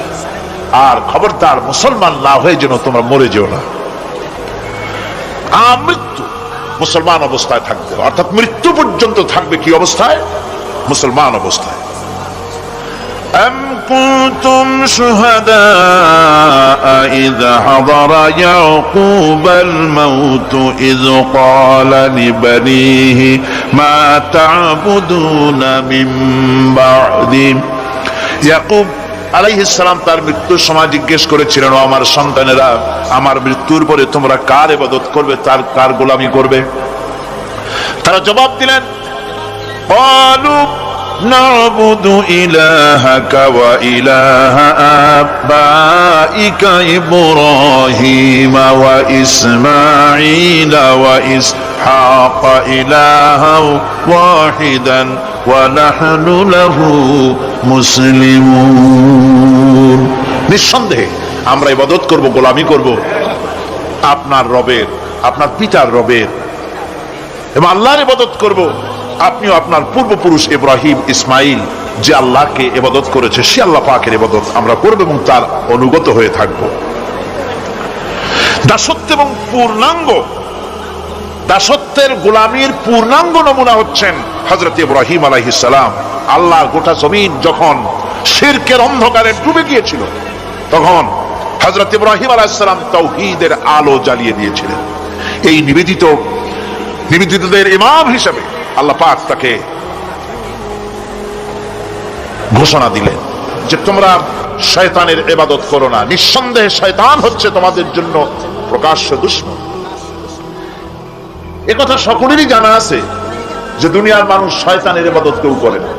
আর খবরদার মুসলমান না হয়ে যেন তোমরা মরে যেও না। মৃত্যু মুসলমান অবস্থায় থাকবে, অর্থাৎ মৃত্যু পর্যন্ত থাকবে কি অবস্থায়? মুসলমান অবস্থায়। أم كنتم شهداء إذ حضر يعقوب الموت إذ قال لبنيه ما تعبدون من بعدي। ইয়াকুব আলাইহিস সালাম তার মৃত্যুর সময় জিজ্ঞেস করেছিলেন, ও আমার সন্তানেরা, আমার মৃত্যুর পরে তোমরা কার ইবাদত করবে, কার গোলামি করবে? তারা জবাব দিলেন, قالوا نعبد إلهك وإله آبائك إبراهيم وإسماعيل وإسحاق إلها واحدا ونحن له مسلمون। নিঃসন্দেহে আমরা ইবাদত করব, গোলামি করব আপনার রবের, আপনার পিতার রবের, এবং আল্লাহর ইবাদত করব। আপনিও আপনার পূর্বপুরুষ ইব্রাহিম, ইসমাইল যে আল্লাহকে ইবাদত করেছে সে আল্লাহ পাকের ইবাদত আমরা করব এবং তার অনুগত হয়ে থাকব। দাসত্ব এবং পূর্ণাঙ্গ দাসত্বের গোলামীর পূর্ণাঙ্গ নমুনা হচ্ছেন হযরত ইব্রাহিম আলাইহিস সালাম। আল্লাহর গোটা জমিন যখন শিরকের অন্ধকারে ডুবে গিয়েছিল তখন হযরত ইব্রাহিম আলাইহিস সালাম তাওহীদের আলো জ্বালিয়ে দিয়েছিলেন। এই নিবেদিতদের ইমাম হিসেবে আল্লাহ পাক তাকে ঘোষণা দিলেন যে তোমরা শয়তানের ইবাদত করো না, নিঃসন্দেহে শয়তান হচ্ছে তোমাদের জন্য প্রকাশ্য দুশমন। একথা সকলেরই জানা আছে যে দুনিয়ার মানুষ শয়তানের ইবাদত কেউ করে না,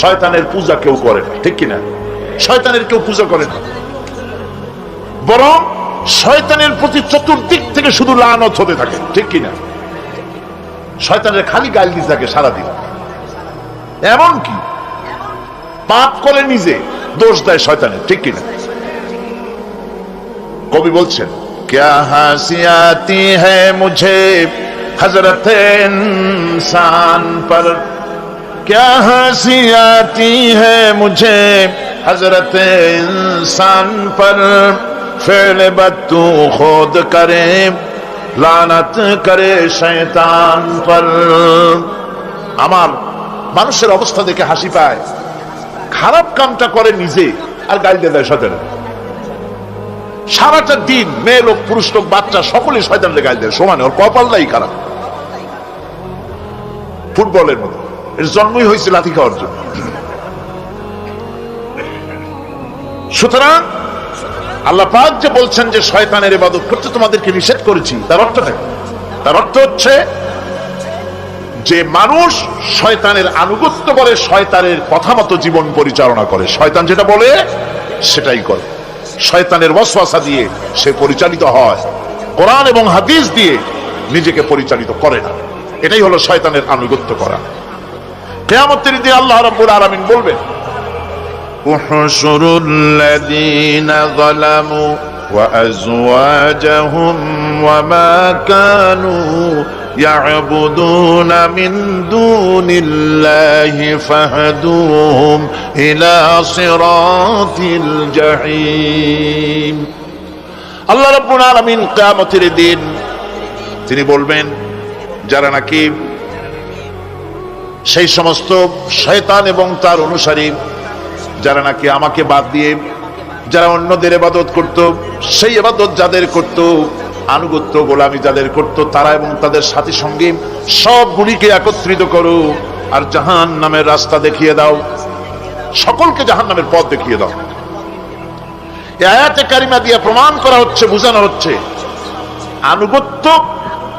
শয়তানের পূজা কেউ করে না, ঠিক কিনা? শয়তানের কেউ পূজা করে না, বরং শয়তানের প্রতি চতুর্দিক থেকে শুধু লানত হতে থাকে, ঠিক কিনা? শয়তানের খালি গাল দিতে থাকে সারাদিন, এমনকি পাপ করে নিজে দোষ দেয় শয়তানের, ঠিক কিনা? কবি বলছেন क्या हंसी आती है मुझे हजरत इंसान पर, क्या हंसी आती है मुझे हजरत इंसान पर, फेल बद तू खुद करे लानत करे शैतान पर। আমার মানুষের অবস্থা দেখে হাসি পায়, খারাপ কামটা করে নিজে আর গাল দিয়ে দেয় শয়তানের। সারাটা দিন মেয়ে লোক পুরুষ লোক বাচ্চা সকলে শয়তানের গাল দেয় সমানে, ওর কপালটাই খারাপ, ফুটবলের মতো। এর জন্মই হয়েছে লাথি খাওয়ার জন্য। সুতরাং আল্লাহ পাক যে বলছেন যে শয়তানের ইবাদত করতে তোমাদেরকে নিষেধ করেছি, তার অর্থটা কি? তার অর্থ হচ্ছে যে মানুষ শয়তানের আনুগত্য করে, শয়তানের কথা মতো জীবন পরিচালনা করে, শয়তান যেটা বলে সেটাই করে, শয়তানের ওয়াসওয়াসা দিয়ে সে পরিচালিত হয়, কোরআন এবং হাদিস দিয়ে নিজেকে পরিচালিত করে না। এটাই হলো শয়তানের আনুগত্য করা। কিয়ামতের দিনে আল্লাহ রাব্বুল আলামিন বলবেন উহশুরুল্লাযীনা যালামু ওয়া আযওয়াজাহুম ওয়া মা কানু يعبدون من دون الله فاهدوهم إلى صراط الجحيم। আল্লাহ রাব্বুল আলামিন কিয়ামতের দিন তিনি বলবেন যারা নাকি সেই সমস্ত শয়তান এবং তার অনুসারী যারা নাকি আমাকে বাদ দিয়ে যারা অন্যদের ইবাদত করত, সেই ইবাদত যাদের করত, আনুগত্য গোলামি যাদের করত, তারা এবং তাদের সাথী সঙ্গী সবগুলিকে একত্রিত করো আর জাহান্নামের রাস্তা দেখিয়ে দাও, সকলকে জাহান্নামের পথ দেখিয়ে দাও। এই আয়াতে কারিমা দিয়ে প্রমাণ করা হচ্ছে, বোঝানো হচ্ছে আনুগত্য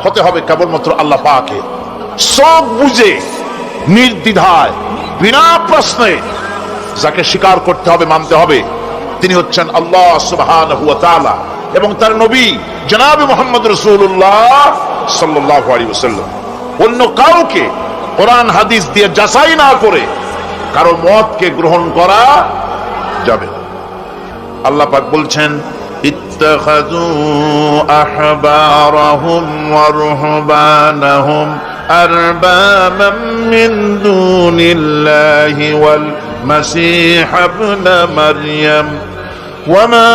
হতে হবে কেবলমাত্র আল্লাহ পাকের, সব বুঝে নির্দ্বিধায় বিনা প্রশ্নে যাকে স্বীকার করতে হবে মানতে হবে তিনি হচ্ছেন আল্লাহ সুবহানাহু ওয়া তাআলা এবং তার নবী জনাবে মুহাম্মদ রাসূলুল্লাহ সাল্লাল্লাহু আলাইহি ওয়াসাল্লাম। অন্য কাউকে কোরআন হাদিস দিয়ে যাচাই না করে কারো মতকে গ্রহণ করা যাবে না। আল্লাহ পাক বলছেন ইত্তাখাযু আহবারাহুম ওয়া রুহবানাহুম আরবাবাম মিন দুনিল্লাহি ওয়াল মাসীহ ইবনে মারইয়াম وما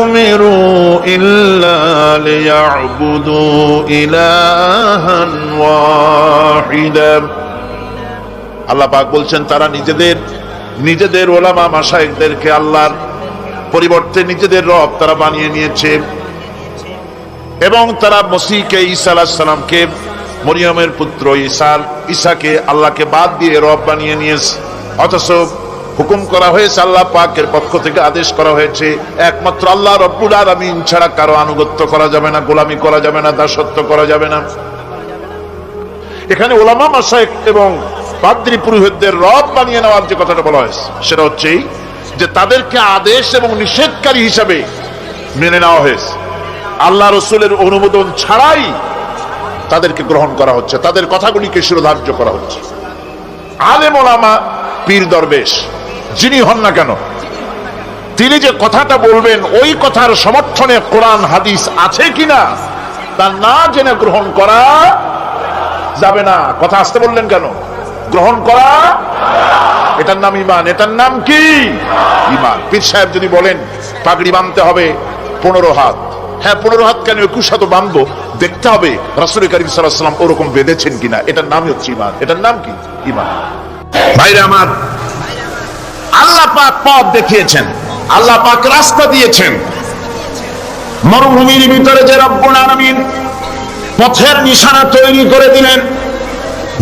أمروا إلا ليعبدوا إلها واحدا। আল্লাহ পাক বলছেন তারা নিজেদের ওলামা মাশায়েখদেরকে আল্লাহর পরিবর্তে নিজেদের রব তারা বানিয়ে নিয়েছে এবং তারা মসিহকে ঈসা আলাইহিস সালামকে মরিয়মের পুত্র ঈসাকে আল্লাহকে বাদ দিয়ে রব বানিয়ে নিয়েছে। অথচ হুকুম করা হয়েছে, আল্লাহ পাকের পক্ষ থেকে আদেশ করা হয়েছে একমাত্র আল্লাহ রব্বুল আলামিন ছাড়া কারো আনুগত্য করা যাবে না, গোলামি করা যাবে না, দাসত্ব করা যাবে না। এখানে উলামা মাশায়েখ এবং পাদ্রী পুরোহিতদের রব বানিয়ে নেওয়ার যে কথাটা বলা হয়েছে সেটা হচ্ছে যে তাদেরকে আদেশ এবং নিষেধকারী হিসাবে মেনে নেওয়া হয়েছে, আল্লাহ রসুলের অনুমোদন ছাড়াই তাদেরকে গ্রহণ করা হচ্ছে, তাদের কথাগুলিকে শিরোধার্য করা হচ্ছে। আলেম ওলামা পীর দরবেশ যিনি হন না কেন তিনি যে কথাটা বলবেন ওই কথার সমর্থনে কোরআন হাদিস আছে কিনা তা না জেনে গ্রহণ করা যাবে না। কথা আসতে বললেন কেন? গ্রহণ করা এটার নাম ইমান। এটার নাম কি? ইমান। পীর সাহেব যদি বলেন পাগড়ি বাঁধতে হবে 15 হাত, হ্যাঁ 15 হাত কেন, 21 হাতও বাঁধবো, দেখতে হবে রাসূল করিম সাল্লাল্লাহু আলাইহি ওয়াসাল্লাম ওরকম বেঁধেছেন কিনা। এটার নামই হচ্ছে ইমান। এটার নাম কি? ইমান। ভাইরা আমার, আল্লাহ পাক পথ দেখিয়েছেন, আল্লাহ পাক রাস্তা দিয়েছেন। মরুভূমির ভিতরে যে রব্বুল আলামিন পথের নিশানা তৈরি করে দিলেন,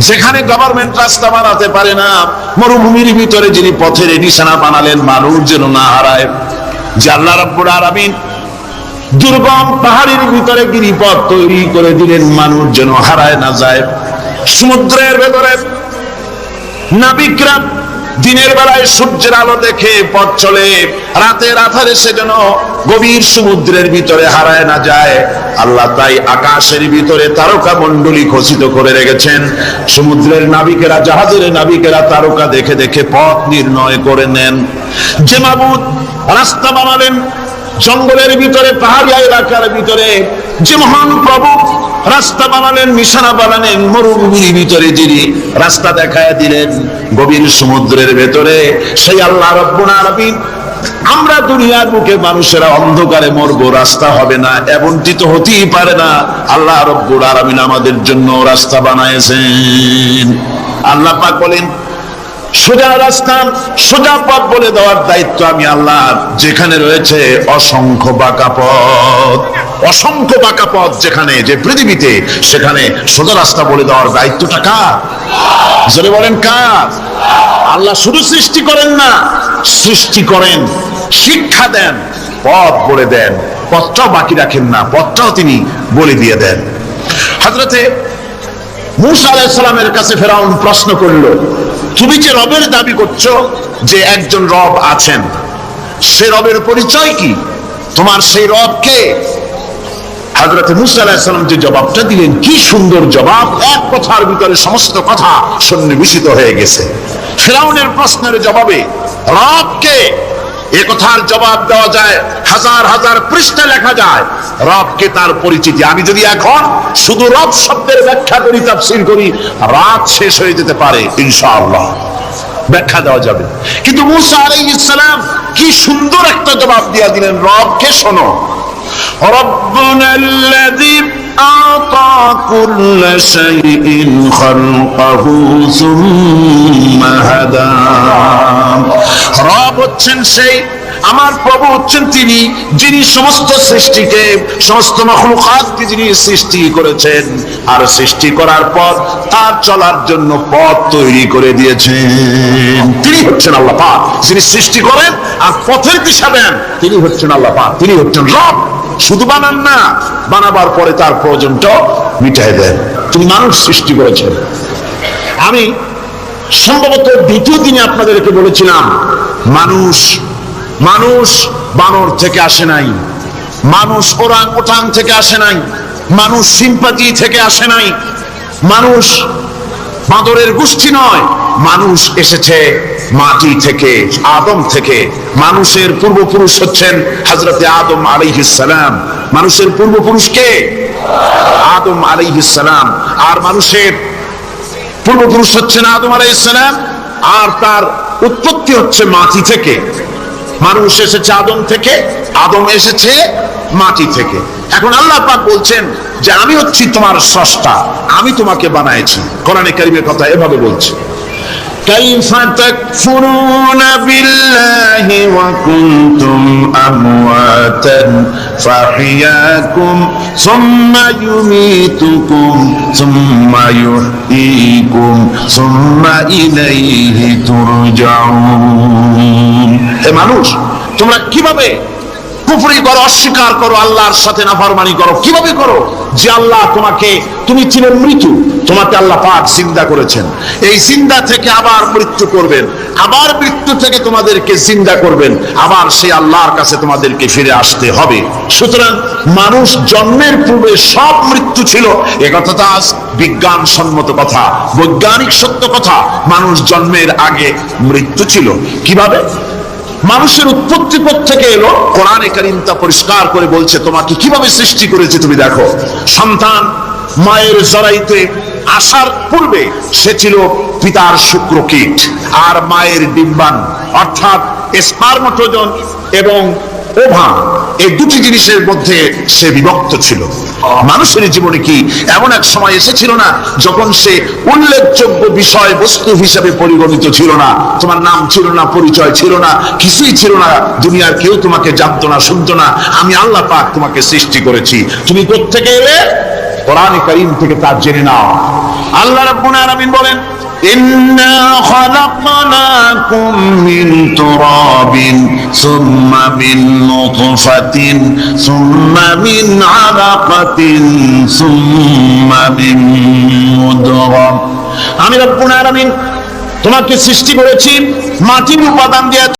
যেখানে গভর্নমেন্ট রাস্তা বানাতে পারে না, মরুভূমির ভিতরে যিনি পথের নিশানা বানালেন মানুষ যেন না হারায়, যে আল্লাহ রাব্বুল আলামিন দুর্গম পাহাড়ের ভিতরে গিরিপথ তৈরি করে দিলেন মানুষ যেন হারায় না যায়। সমুদ্রের ভেতরে নাবিকরা দিনের বেলায় সূর্যের আলো দেখে পথ চলে, রাতের আধারে সে যেন গভীর সমুদ্রের ভিতরে হারায় না যায়। আল্লাহ তাই আকাশের ভিতরে তারকা মণ্ডলী খচিত করে রেখেছেন। সমুদ্রের নাবিকেরা, জাহাজের নাবিকেরা তারকা দেখে দেখে পথ নির্ণয় করে নেন। যে মাবুদ রাস্তা বানালেন জঙ্গলের ভিতরে, পাহাড়িয়া এলাকার ভিতরে, যে মহান প্রভু রাস্তা বানালেন, নিশানা বানালেন মরুভূমির ভিতরে, যিনি রাস্তা দেখায় দিলেন গভীর সমুদ্রের ভেতরে, সেই আল্লাহ রাব্বুল আলামিন আমরা দুনিয়ার বুকে মানুষেরা অন্ধকারে মরবো, রাস্তা হবে না, এমনটি তো হতেই পারে না। আল্লাহ রাব্বুল আলামিন আমাদের জন্য রাস্তা বানায়েছেন। আল্লাহ পাক বলেন সোজা রাস্তা, সোজা পথ বলে দেওয়ার দায়িত্ব আমি আল্লাহর। যেখানে রয়েছে অসংখ্য বাঁকা পথ, অসংখ্য বাঁকা পথ যেখানে, যে পৃথিবীতে, সেখানে সোজা রাস্তা বলে দেওয়ার দায়িত্বটা কার? জোরে বলেন কার? আল্লাহ শুধু সৃষ্টি করেন না, সৃষ্টি করেন, শিক্ষা দেন, পথ বলে দেন, পথটাও বাকি রাখেন না, পথটাও তিনি বলে দিয়ে দেন। হযরতে মূসা আলাইহিস সালামের কাছে ফেরাউন প্রশ্ন করল, তুমি যে রবের দাবি করছো যে একজন রব আছেন, সে রবের পরিচয় কি? তোমার সেই রব কে? হযরতে মূসা আলাইহিস সালাম যে জবাবটা দিলেন, কি সুন্দর জবাব! এক কথার ভিতরে সমস্ত কথা সন্নিবেশিত হয়ে গেছে। ফেরাউনের প্রশ্নের জবাবে রব কে, এ কথার জবাব দেওয়া যায়, হাজার হাজার পৃষ্ঠা লেখা যায় রবকে, তার পরিচিতি। আমি যদি এখন শুধু রব শব্দের ব্যাখ্যা করি, তাফসীর করি, রাত শেষ হয়ে যেতে পারে, ইনশাআল্লাহ ব্যাখ্যা দেওয়া যাবে। কিন্তু মূসা আলাইহিস সালাম কি সুন্দর একটা জবাব দিয়ে দিলেন, রবকে শোনো, রব্বুনাল্লাযী আ'তা কুল্লা শাইইন খালকাহু সুম্মা হাদা। রব হচ্ছেন সেই, আমার প্রভু হচ্ছেন তিনি, যিনি সমস্ত সৃষ্টিকে, সমস্ত মাখলুকাতকে যিনি সৃষ্টি করেছেন, আর সৃষ্টি করার পর তার চলার জন্য পথ তৈরি করে দিয়েছেন। তিনি হচ্ছেন আল্লাহ পাক, যিনি সৃষ্টি করেন আর পথের দিশা দেন। তিনি হচ্ছেন আল্লাহ পাক, তিনি হচ্ছেন রব। শুধু বানান না, বানাবার পরে তার প্রয়োজনটাও মিটাই দেন। তিনি মানুষ সৃষ্টি করেছেন। আমি সম্ভবত দ্বিতীয় দিনে আপনাদেরকে বলেছিলাম, মানুষ বানর থেকে আসে নাই, মানুষ ওরাং ওটাং থেকে আসে নাই, মানুষ সিম্পাতি থেকে আসে নাই, মানুষ বাঁদরের গোষ্ঠী নয়, মানুষ এসেছে মাটি থেকে, আদম থেকে। মানুষের পূর্বপুরুষ হচ্ছেন হযরতে আদম আলাইহিস সালাম। মানুষের পূর্বপুরুষ কে? আদম আলাইহিস সালাম। আর মানুষের পূর্বপুরুষ হচ্ছেন আদম আলাইহিস সালাম, আর তার উৎপত্তি হচ্ছে মাটি থেকে। মানুষ এসেছে আদম থেকে, আদম এসেছে মাটি থেকে। এখন আল্লাহ পাক বলছেন যে আমি হচ্ছি তোমার স্রষ্টা, আমি তোমাকে বানাইছি। কোরআনে কারীমের কথা এভাবে বলছে, কাইফা তাকফুরুনা বিল্লাহি ওয়া কুনতুম আমওয়াতান ফাহিয়াকুম সুম্মা ইউমীতুকুম সুম্মা ইউহয়ীকুম সুম্মা ইলাইহি তুরজাউন। হে মানুষ, তোমরা কিভাবে কুফরি করো, অস্বীকার করো, আল্লাহর সাথে নাফরমানি করো? কিভাবে করো? যে আল্লাহ তোমাকে, তুমি ছিলেন মৃত্যু, তোমাকে আল্লাহ পাক জিন্দা করেছেন, এই জিন্দা থেকে আবার মৃত্যু করবেন, আবার মৃত্যু থেকে তোমাদেরকে জিন্দা করবেন, আবার সেই আল্লাহর কাছে তোমাদেরকে ফিরে আসতে হবে। সুতরাং মানুষ জন্মের পূর্বে সব মৃত্যু ছিল, এ কথাটা আজ বিজ্ঞানসম্মত কথা, বৈজ্ঞানিক সত্য কথা। মানুষ জন্মের আগে মৃত্যু ছিল। কিভাবে? মানুষের উৎপত্তি থেকে এলো, কোরআনে কারীম তা পরিষ্কার করে বলছে। তোমাকে কিভাবে সৃষ্টি করেছে তুমি দেখো। সন্তান মায়ের জরাইতে আসার পূর্বে সে ছিল পিতার শুক্রকীট আর মায়ের ডিম্বান, অর্থাৎ স্পার্মটোজন এবং ওভা, এই দুটি জিনিসের মধ্যে সে বিভক্ত ছিল। মানুষের জীবনে কি এমন এক সময় এসেছিল না যখন সে উল্লেখযোগ্য বিষয় বস্তু হিসেবে পরিগণিত ছিল না? তোমার নাম ছিল না, পরিচয় ছিল না, কিছুই ছিল না, দুনিয়ার কেউ তোমাকে জানতো না, শুনতো না। আমি আল্লাহ পাক তোমাকে সৃষ্টি করেছি, তুমি কোত্থেকে এলে? কোরআন কারীম থেকে তা জেনে নাও। আল্লাহ রাব্বুল আলামিন বলেন, إنا خلقناكم من تراب ثم من نطفة ثم من علقة ثم من مضغة। আমি রব্বুল আলামিন তোমাকে সৃষ্টি করেছি মাটির উপাদান দিয়ে।